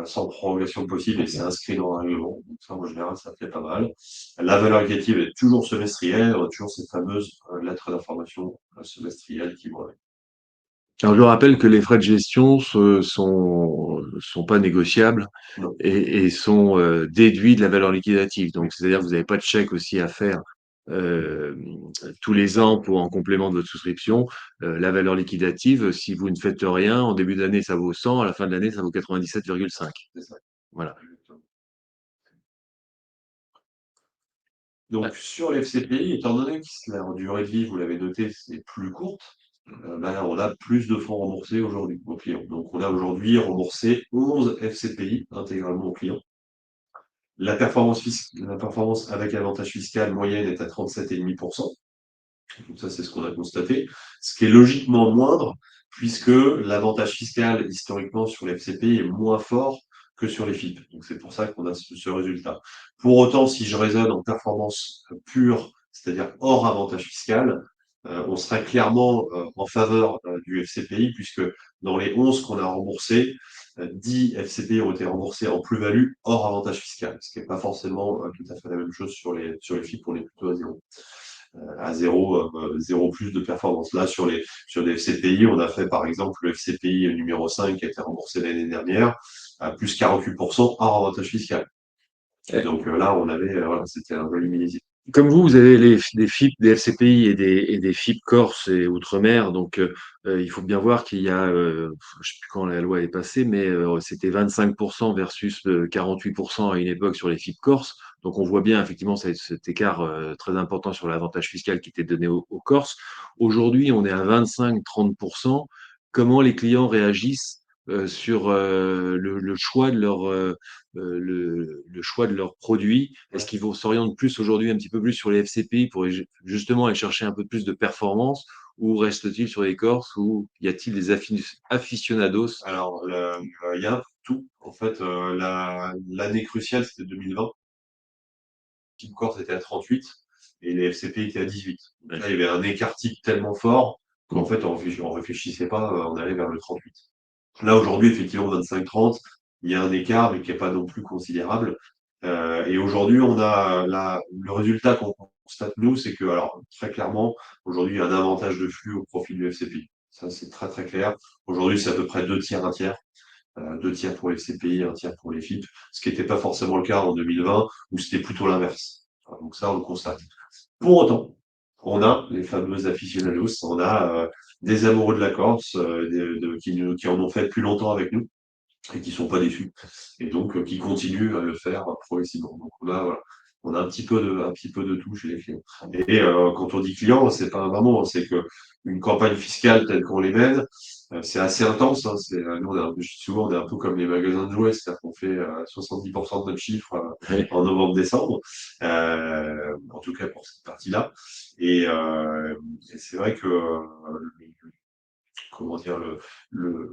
sans prolongation possible et c'est inscrit dans un règlement. Donc ça, en général, ça fait pas mal. La valeur locative est toujours semestrielle, on a toujours cette fameuse lettre d'information semestrielle qui vont avec. Alors, je rappelle que les frais de gestion sont pas négociables Non, et sont déduits de la valeur liquidative. Donc, c'est-à-dire que vous n'avez pas de chèque aussi à faire euh, tous les ans pour en complément de votre souscription. La valeur liquidative, si vous ne faites rien, en début d'année, ça vaut 100, à la fin de l'année, ça vaut 97,5. c'est ça. Voilà. Donc, sur l'FCPI, étant donné que la durée de vie, vous l'avez noté, c'est plus courte, ben, on a plus de fonds remboursés aujourd'hui aux clients. Donc, on a aujourd'hui remboursé 11 FCPI intégralement aux clients. La performance avec avantage fiscal moyenne est à 37,5%. Donc ça, c'est ce qu'on a constaté. Ce qui est logiquement moindre, puisque l'avantage fiscal, historiquement, sur les FCPI est moins fort que sur les FIP. Donc c'est pour ça qu'on a ce résultat. Pour autant, si je raisonne en performance pure, c'est-à-dire hors avantage fiscal, on serait clairement en faveur du FCPI, puisque dans les 11 qu'on a remboursés, 10 FCPI ont été remboursés en plus-value hors avantage fiscal, ce qui n'est pas forcément tout à fait la même chose sur les FIP, on est plutôt à zéro plus de performance. Là, sur les FCPI, on a fait par exemple le FCPI numéro 5 qui a été remboursé l'année dernière à plus 48% hors avantage fiscal. Et donc là, on avait, voilà, c'était un joli millésime. Comme vous avez des FIP, des FCPI et des FIP Corse et Outre-mer, donc il faut bien voir qu'il y a, je ne sais plus quand la loi est passée, mais c'était 25% versus 48% à une époque sur les FIP Corse. Donc on voit bien effectivement cet écart très important sur l'avantage fiscal qui était donné aux Corses. Aujourd'hui, on est à 25-30%. Comment les clients réagissent sur le choix de le choix de leurs produits? Est-ce Ouais. qu'ils vont s'orienter plus aujourd'hui un petit peu plus sur les FCPI pour justement aller chercher un peu plus de performance ou reste-t-il sur les Corses ou y a-t-il des aficionados? Alors, il y a un peu de tout. En fait, l'année cruciale, c'était 2020. Team Corse était à 38 et les FCP étaient à 18. Donc Ouais. là, il y avait un écart-type tellement fort qu'en Mm. fait, on réfléchissait pas, on allait vers le 38. Là, aujourd'hui, effectivement, 25-30, il y a un écart, mais qui n'est pas non plus considérable. Et aujourd'hui, on a le résultat qu'on constate, nous, c'est que, alors, très clairement, aujourd'hui, il y a un avantage de flux au profit du FCPI. Ça, c'est très, très clair. Aujourd'hui, c'est à peu près deux tiers, un tiers. Deux tiers pour les FCPI, un tiers pour les FIP, ce qui n'était pas forcément le cas en 2020, où c'était plutôt l'inverse. Donc ça, on le constate. Pour autant, on a les fameux aficionados, on a des amoureux de la Corse qui en ont fait plus longtemps avec nous et qui sont pas déçus et donc qui continuent à le faire progressivement. Donc voilà, on a un petit peu de tout chez les clients. Et quand on dit client, c'est pas vraiment, c'est que une campagne fiscale telle qu'on les mène, c'est assez intense. Hein, nous, je dis souvent, on est un peu comme les magasins de jouets, c'est-à-dire qu'on fait 70% de notre chiffre Ouais. en novembre-décembre, en tout cas pour cette partie-là. Et c'est vrai que comment dire,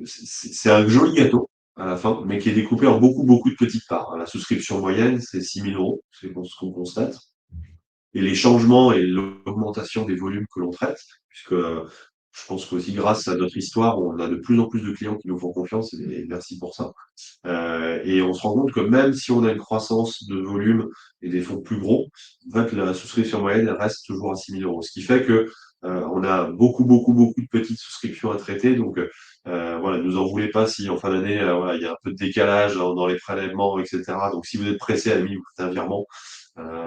c'est un joli gâteau à la fin, mais qui est découpé en beaucoup, beaucoup de petites parts, hein. La souscription moyenne, c'est 6 000 euros, c'est ce qu'on constate. Et les changements et l'augmentation des volumes que l'on traite, puisque Je pense qu'aussi grâce à notre histoire, on a de plus en plus de clients qui nous font confiance et merci pour ça. Et on se rend compte que même si on a une croissance de volume et des fonds plus gros, en fait, la souscription moyenne elle reste toujours à 6 000 euros. Ce qui fait que on a beaucoup de petites souscriptions à traiter. Donc, voilà, ne nous en voulez pas si en fin d'année, voilà, il y a un peu de décalage dans les prélèvements, etc. Donc, si vous êtes pressé à la limite, vous faites un virement,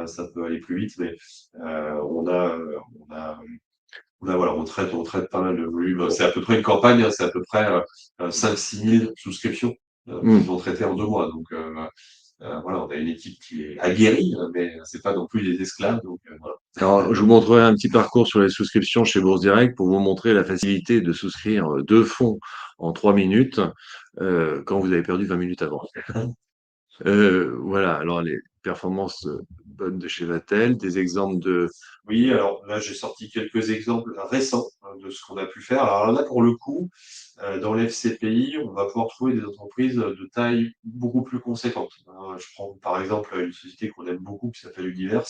ça peut aller plus vite. Mais on a là, voilà, on traite pas mal de volume. C'est à peu près une campagne, hein, c'est à peu près 5-6 000 souscriptions qui Hmm. sont traitées en 2 mois. Donc, voilà, on a une équipe qui est aguerrie, mais c'est pas non plus des esclaves. Donc, voilà. Alors, je vous montrerai un petit parcours sur les souscriptions chez Bourse Direct pour vous montrer la facilité de souscrire 2 fonds en 3 minutes quand vous avez perdu 20 minutes avant. Voilà, alors les performances bonnes de chez Vatel, des exemples de... Oui, alors là, j'ai sorti quelques exemples récents de ce qu'on a pu faire. Alors là, pour le coup, dans l'FCPI, on va pouvoir trouver des entreprises de taille beaucoup plus conséquente. Je prends par exemple une société qu'on aime beaucoup qui s'appelle Univers,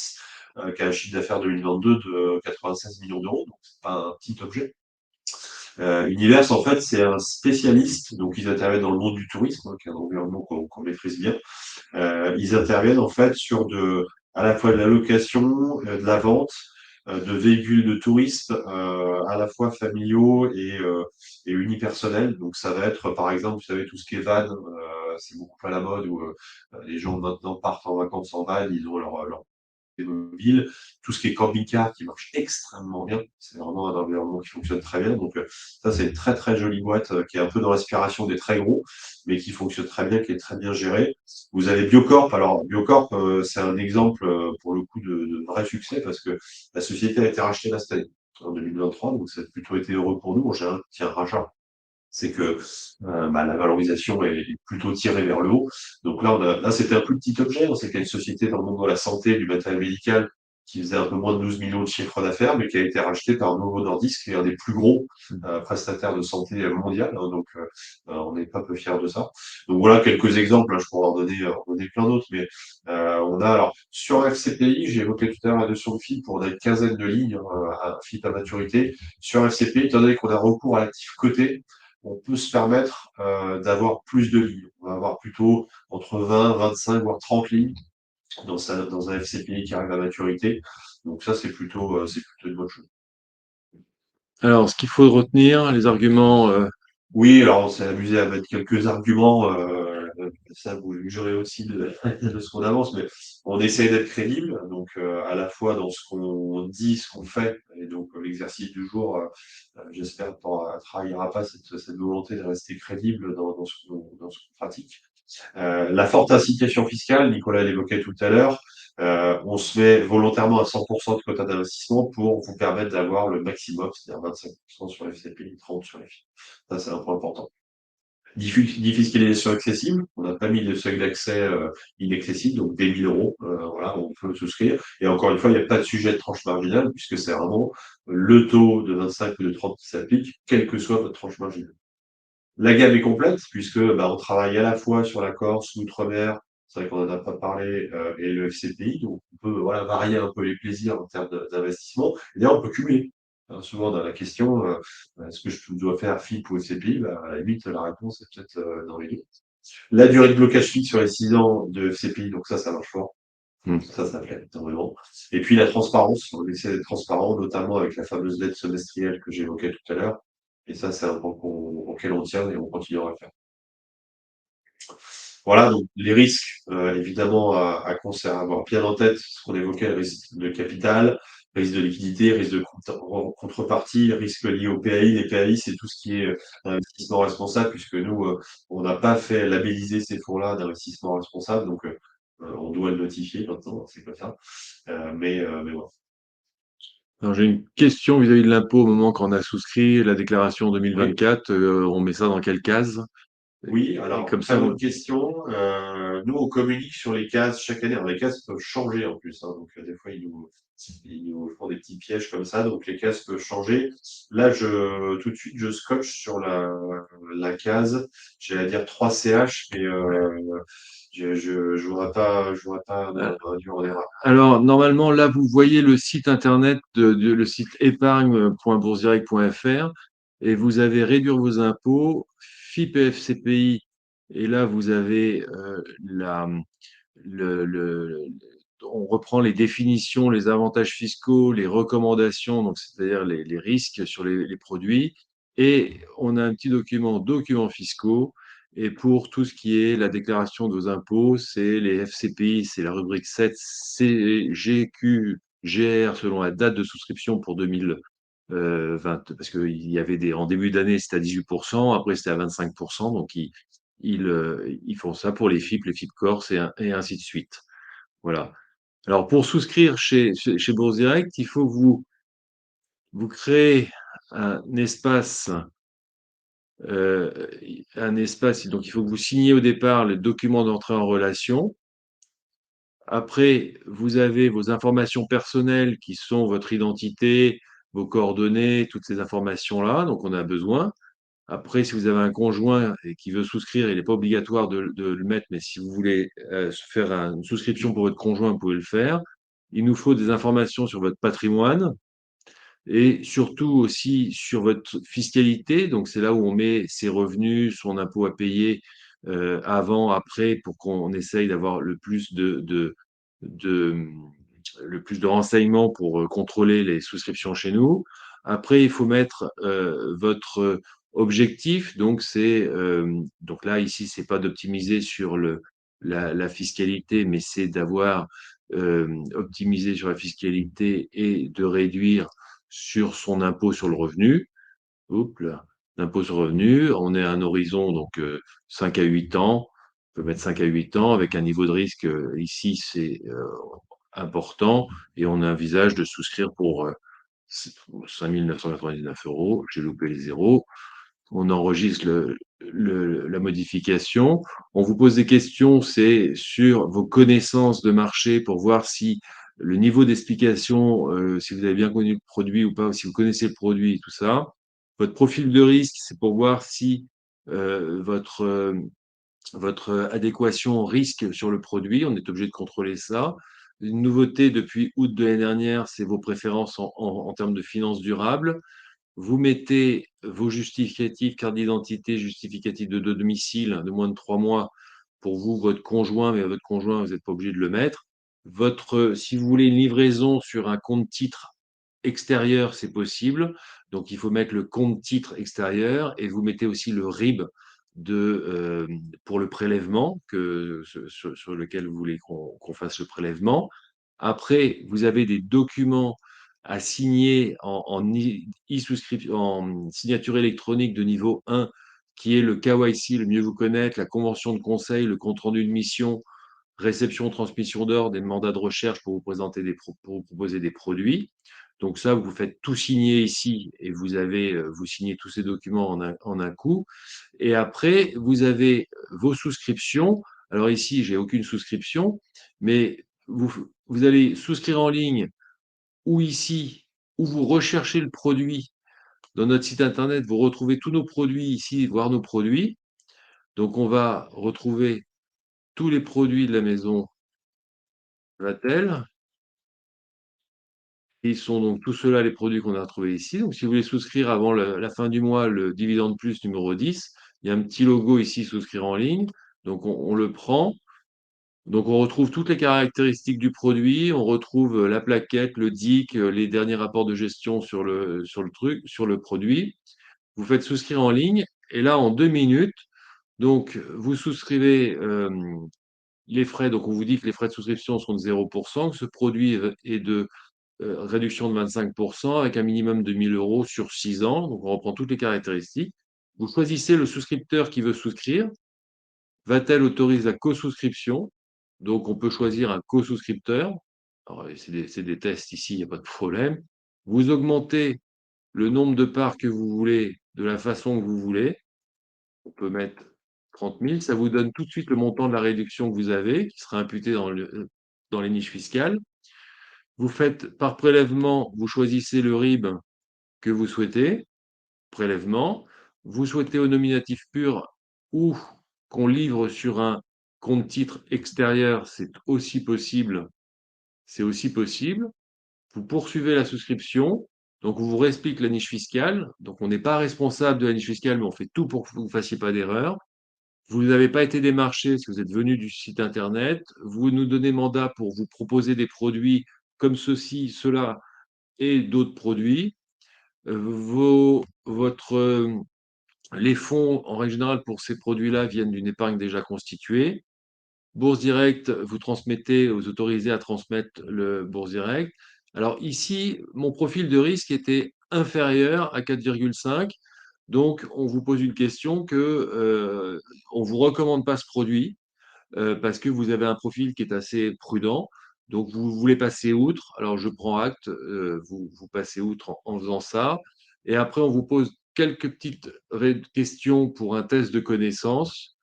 qui a un chiffre d'affaires 2022 de 96 millions d'euros, donc c'est pas un petit objet. Univers, en fait, c'est un spécialiste, donc ils interviennent dans le monde du tourisme, hein, qui est un environnement qu'on maîtrise bien. Ils interviennent en fait sur à la fois de la location, de la vente, de véhicules de tourisme, à la fois familiaux et unipersonnels. Donc ça va être par exemple, vous savez, tout ce qui est van, c'est beaucoup à la mode où les gens maintenant partent en vacances en van, ils ont leur mobile, tout ce qui est camping-car qui marche extrêmement bien. C'est vraiment un environnement qui fonctionne très bien. Donc, ça, c'est une très jolie boîte qui est un peu dans l'aspiration des très gros, mais qui fonctionne très bien, qui est très bien gérée. Vous avez Biocorp. Alors, Biocorp, c'est un exemple pour le coup de vrai succès parce que la société a été rachetée cette année, en 2023. Donc, ça a plutôt été heureux pour nous. Bon, j'ai un petit rachat, c'est que la valorisation est plutôt tirée vers le haut. Donc là, là c'était un plus petit objet. On sait qu'il y a une société dans le monde de la santé, du matériel médical, qui faisait un peu moins de 12 millions de chiffre d'affaires, mais qui a été racheté par Novo Nordisk, qui est un des plus gros prestataires de santé mondial. Hein. Donc, on n'est pas peu fiers de ça. Donc voilà quelques exemples. Hein, je pourrais en donner plein d'autres, mais on a alors sur FCPI, j'ai évoqué tout à l'heure la notion de FIP, on a une quinzaine de lignes, à FIP à maturité. Sur FCPI, étant donné qu'on a recours à l'actif coté, on peut se permettre d'avoir plus de lignes. On va avoir plutôt entre 20, 25, voire 30 lignes dans un FCPI qui arrive à maturité. Donc ça, c'est plutôt une bonne chose. Alors, ce qu'il faut retenir, les arguments... Oui, alors on s'est amusé à mettre quelques arguments, ça vous jugerez aussi de ce qu'on avance, mais on essaie d'être crédible, donc à la fois dans ce qu'on dit, ce qu'on fait, et donc l'exercice du jour, j'espère, ne trahira pas cette volonté de rester crédible dans ce qu'on pratique. La forte incitation fiscale, Nicolas l'évoquait tout à l'heure, on se met volontairement à 100% de quota d'investissement pour vous permettre d'avoir le maximum, c'est-à-dire 25% sur les FCPI, 30% sur les FI. Ça, c'est un point important. Défiscalisation accessible, on n'a pas mis de seuil d'accès inaccessible, donc dès 1 000 euros, voilà, on peut souscrire. Et encore une fois, il n'y a pas de sujet de tranche marginale, puisque c'est vraiment le taux de 25 ou de 30 qui s'applique, quelle que soit votre tranche marginale. La gamme est complète puisque on travaille à la fois sur la Corse, l'outre-mer, c'est vrai qu'on n'en a pas parlé, et le FCPI, donc on peut voilà, varier un peu les plaisirs en termes d'investissement. Et là, on peut cumuler. Souvent dans la question, est-ce que je dois faire FIP ou FCPI? À la limite, la réponse est peut-être dans les deux. La durée de blocage fixe sur les 6 ans de FCPI, donc ça marche fort. Ça plaît énormément. Et puis la transparence, on essaie d'être transparent, notamment avec la fameuse dette semestrielle que j'évoquais tout à l'heure. Et ça, c'est un point auquel on tient et on continuera à le faire. Voilà, donc les risques, évidemment, avoir bien en tête ce qu'on évoquait, risque de capital, risque de liquidité, risque de contrepartie, risque lié au PAI. Les PAI, c'est tout ce qui est investissement responsable, puisque nous, on n'a pas fait labelliser ces fonds-là d'investissement responsable, donc on doit le notifier maintenant, c'est comme ça. Mais voilà. Alors, j'ai une question vis-à-vis de l'impôt au moment quand on a souscrit la déclaration Oui. 2024. On met ça dans quelle case? Oui, Et alors, comme très ça, bonne question. Nous, on communique sur les cases chaque année. Alors, les cases peuvent changer en plus, hein, donc des fois, ils nous font des petits pièges comme ça, donc les cases peuvent changer. Là, tout de suite, je scotche sur la case, j'allais dire 3 CH, mais je voudrais pas induire en erreur. alors, normalement, là, vous voyez le site internet, le site épargne.boursedirect.fr. et vous avez réduire vos impôts, FIP et FCPI, et là vous avez on reprend les définitions, les avantages fiscaux, les recommandations, donc c'est-à-dire les risques sur les produits, et on a un petit document, documents fiscaux, et pour tout ce qui est la déclaration de vos impôts, c'est les FCPI, c'est la rubrique 7, CGQ, GR selon la date de souscription pour 2020, parce qu'il y avait en début d'année, c'était à 18%, après c'était à 25%, donc ils font ça pour les FIP, les FIP Corse et ainsi de suite. Voilà. Alors, pour souscrire chez Bourse Direct, il faut que vous créez un espace, donc il faut que vous signiez au départ le document d'entrée en relation. Après, vous avez vos informations personnelles qui sont votre identité, vos coordonnées, toutes ces informations-là, donc on a besoin. Après, si vous avez un conjoint et qui veut souscrire, il n'est pas obligatoire de le mettre, mais si vous voulez faire une souscription pour votre conjoint, vous pouvez le faire. Il nous faut des informations sur votre patrimoine et surtout aussi sur votre fiscalité. Donc, c'est là où on met ses revenus, son impôt à payer avant, après, pour qu'on essaye d'avoir de, le plus de renseignements pour contrôler les souscriptions chez nous. Après, il faut mettre votre objectif. Donc là, ici, c'est pas d'optimiser sur la fiscalité, mais c'est d'avoir optimisé sur la fiscalité et de réduire sur son impôt sur le revenu. Oups là, l'impôt sur le revenu, on est à un horizon donc 5 à 8 ans. On peut mettre 5 à 8 ans avec un niveau de risque ici, c'est important, et on envisage de souscrire pour 5 999 euros. J'ai loupé les zéros. On enregistre la modification. On vous pose des questions, c'est sur vos connaissances de marché pour voir si le niveau d'explication, si vous avez bien connu le produit ou pas, si vous connaissez le produit et tout ça. Votre profil de risque, c'est pour voir si votre adéquation risque sur le produit, on est obligé de contrôler ça. Une nouveauté depuis août de l'année dernière, c'est vos préférences en termes de finances durables. Vous mettez vos justificatifs, carte d'identité, justificatif de domicile de moins de 3 mois pour vous, votre conjoint, mais votre conjoint, vous n'êtes pas obligé de le mettre. Si vous voulez une livraison sur un compte titre extérieur, c'est possible. Donc, il faut mettre le compte titre extérieur et vous mettez aussi le RIB pour le prélèvement sur lequel vous voulez qu'on fasse le prélèvement. Après, vous avez des documents à signer en signature électronique de niveau 1, qui est le KYC, le mieux vous connaître, la convention de conseil, le compte-rendu de mission, réception, transmission d'ordre et mandat de recherche pour pour vous proposer des produits. Donc ça, vous faites tout signer ici et vous signez tous ces documents en un coup. Et après, vous avez vos souscriptions. Alors ici, j'ai aucune souscription, mais vous allez souscrire en ligne ou ici, où vous recherchez le produit dans notre site internet, vous retrouvez tous nos produits ici, voir nos produits. Donc, on va retrouver tous les produits de la maison Vatel. Ils sont donc tous ceux-là les produits qu'on a retrouvés ici. Donc, si vous voulez souscrire avant la fin du mois, le dividende plus numéro 10, il y a un petit logo ici, souscrire en ligne. Donc, on le prend. Donc, on retrouve toutes les caractéristiques du produit, on retrouve la plaquette, le DIC, les derniers rapports de gestion sur le produit. Vous faites souscrire en ligne et là, en 2 minutes, donc vous souscrivez les frais. Donc, on vous dit que les frais de souscription sont de 0%, que ce produit est de réduction de 25% avec un minimum de 1 000 euros sur 6 ans. Donc, on reprend toutes les caractéristiques. Vous choisissez le souscripteur qui veut souscrire. Va-t-elle autoriser la co-souscription? Donc, on peut choisir un co-souscripteur. Alors, c'est des tests ici, il n'y a pas de problème. Vous augmentez le nombre de parts que vous voulez de la façon que vous voulez. On peut mettre 30 000. Ça vous donne tout de suite le montant de la réduction que vous avez, qui sera imputé dans les niches fiscales. Vous faites par prélèvement, vous choisissez le RIB que vous souhaitez, prélèvement. Vous souhaitez au nominatif pur ou qu'on livre sur un compte titre extérieur, c'est aussi possible. C'est aussi possible. Vous poursuivez la souscription. Donc, on vous réexplique la niche fiscale. Donc, on n'est pas responsable de la niche fiscale, mais on fait tout pour que vous ne fassiez pas d'erreur. Vous n'avez pas été démarché parce que vous êtes venu du site internet. Vous nous donnez mandat pour vous proposer des produits comme ceci, cela et d'autres produits. Les fonds, en règle générale, pour ces produits-là, viennent d'une épargne déjà constituée. Bourse Direct, vous transmettez, vous autorisez à transmettre le Bourse Direct. Alors ici, mon profil de risque était inférieur à 4,5. Donc, on vous pose une question que on vous recommande pas ce produit parce que vous avez un profil qui est assez prudent. Donc, vous voulez passer outre. Alors, je prends acte. Vous passez outre en faisant ça. Et après, on vous pose quelques petites questions pour un test de connaissance.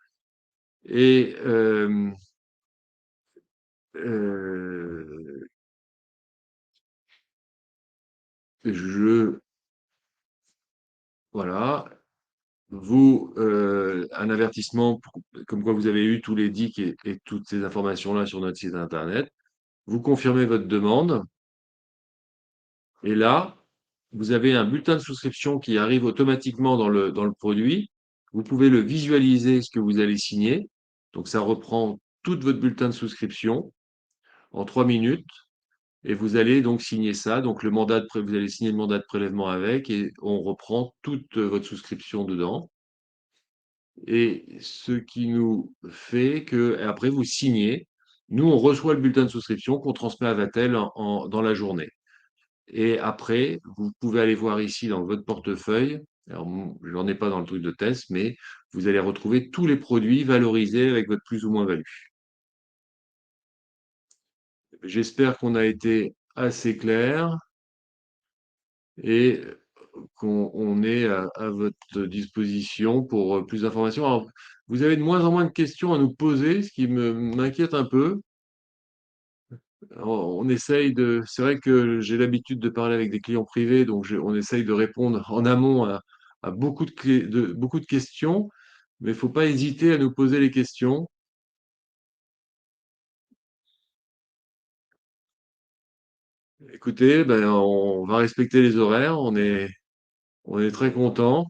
Et euh, je, voilà, un avertissement comme quoi vous avez eu tous les DIC et toutes ces informations-là sur notre site internet. Vous confirmez votre demande. Et là, vous avez un bulletin de souscription qui arrive automatiquement dans le produit. Vous pouvez le visualiser, ce que vous allez signer. Donc, ça reprend tout votre bulletin de souscription en 3 minutes. Et vous allez donc signer ça. Donc, vous allez signer le mandat de prélèvement avec et on reprend toute votre souscription dedans. Et ce qui nous fait que, et après, vous signez. Nous, on reçoit le bulletin de souscription qu'on transmet à Vatel dans la journée. Et après, vous pouvez aller voir ici dans votre portefeuille. Alors, je n'en ai pas dans le truc de test, mais vous allez retrouver tous les produits valorisés avec votre plus ou moins value. J'espère qu'on a été assez clair et qu'on est à votre disposition pour plus d'informations. Alors, vous avez de moins en moins de questions à nous poser, ce qui m'inquiète un peu. On essaye de. C'est vrai que j'ai l'habitude de parler avec des clients privés, donc on essaye de répondre en amont à beaucoup de questions, mais il ne faut pas hésiter à nous poser les questions. Écoutez, ben, on va respecter les horaires, on est très content.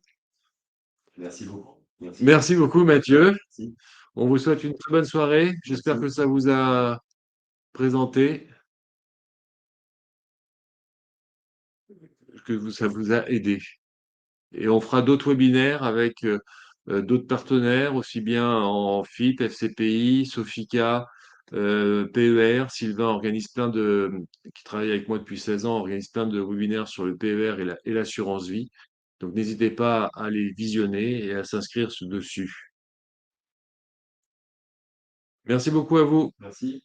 Merci beaucoup. Merci. Merci beaucoup, Mathieu. Merci. On vous souhaite une très bonne soirée. J'espère que Merci. ça vous a présenté, ça vous a aidé. Et on fera d'autres webinaires avec d'autres partenaires, aussi bien en FIP, FCPI, Sofica, PER. Sylvain organise qui travaille avec moi depuis 16 ans, organise plein de webinaires sur le PER et l'assurance vie. Donc n'hésitez pas à les visionner et à s'inscrire dessus. Merci beaucoup à vous. Merci.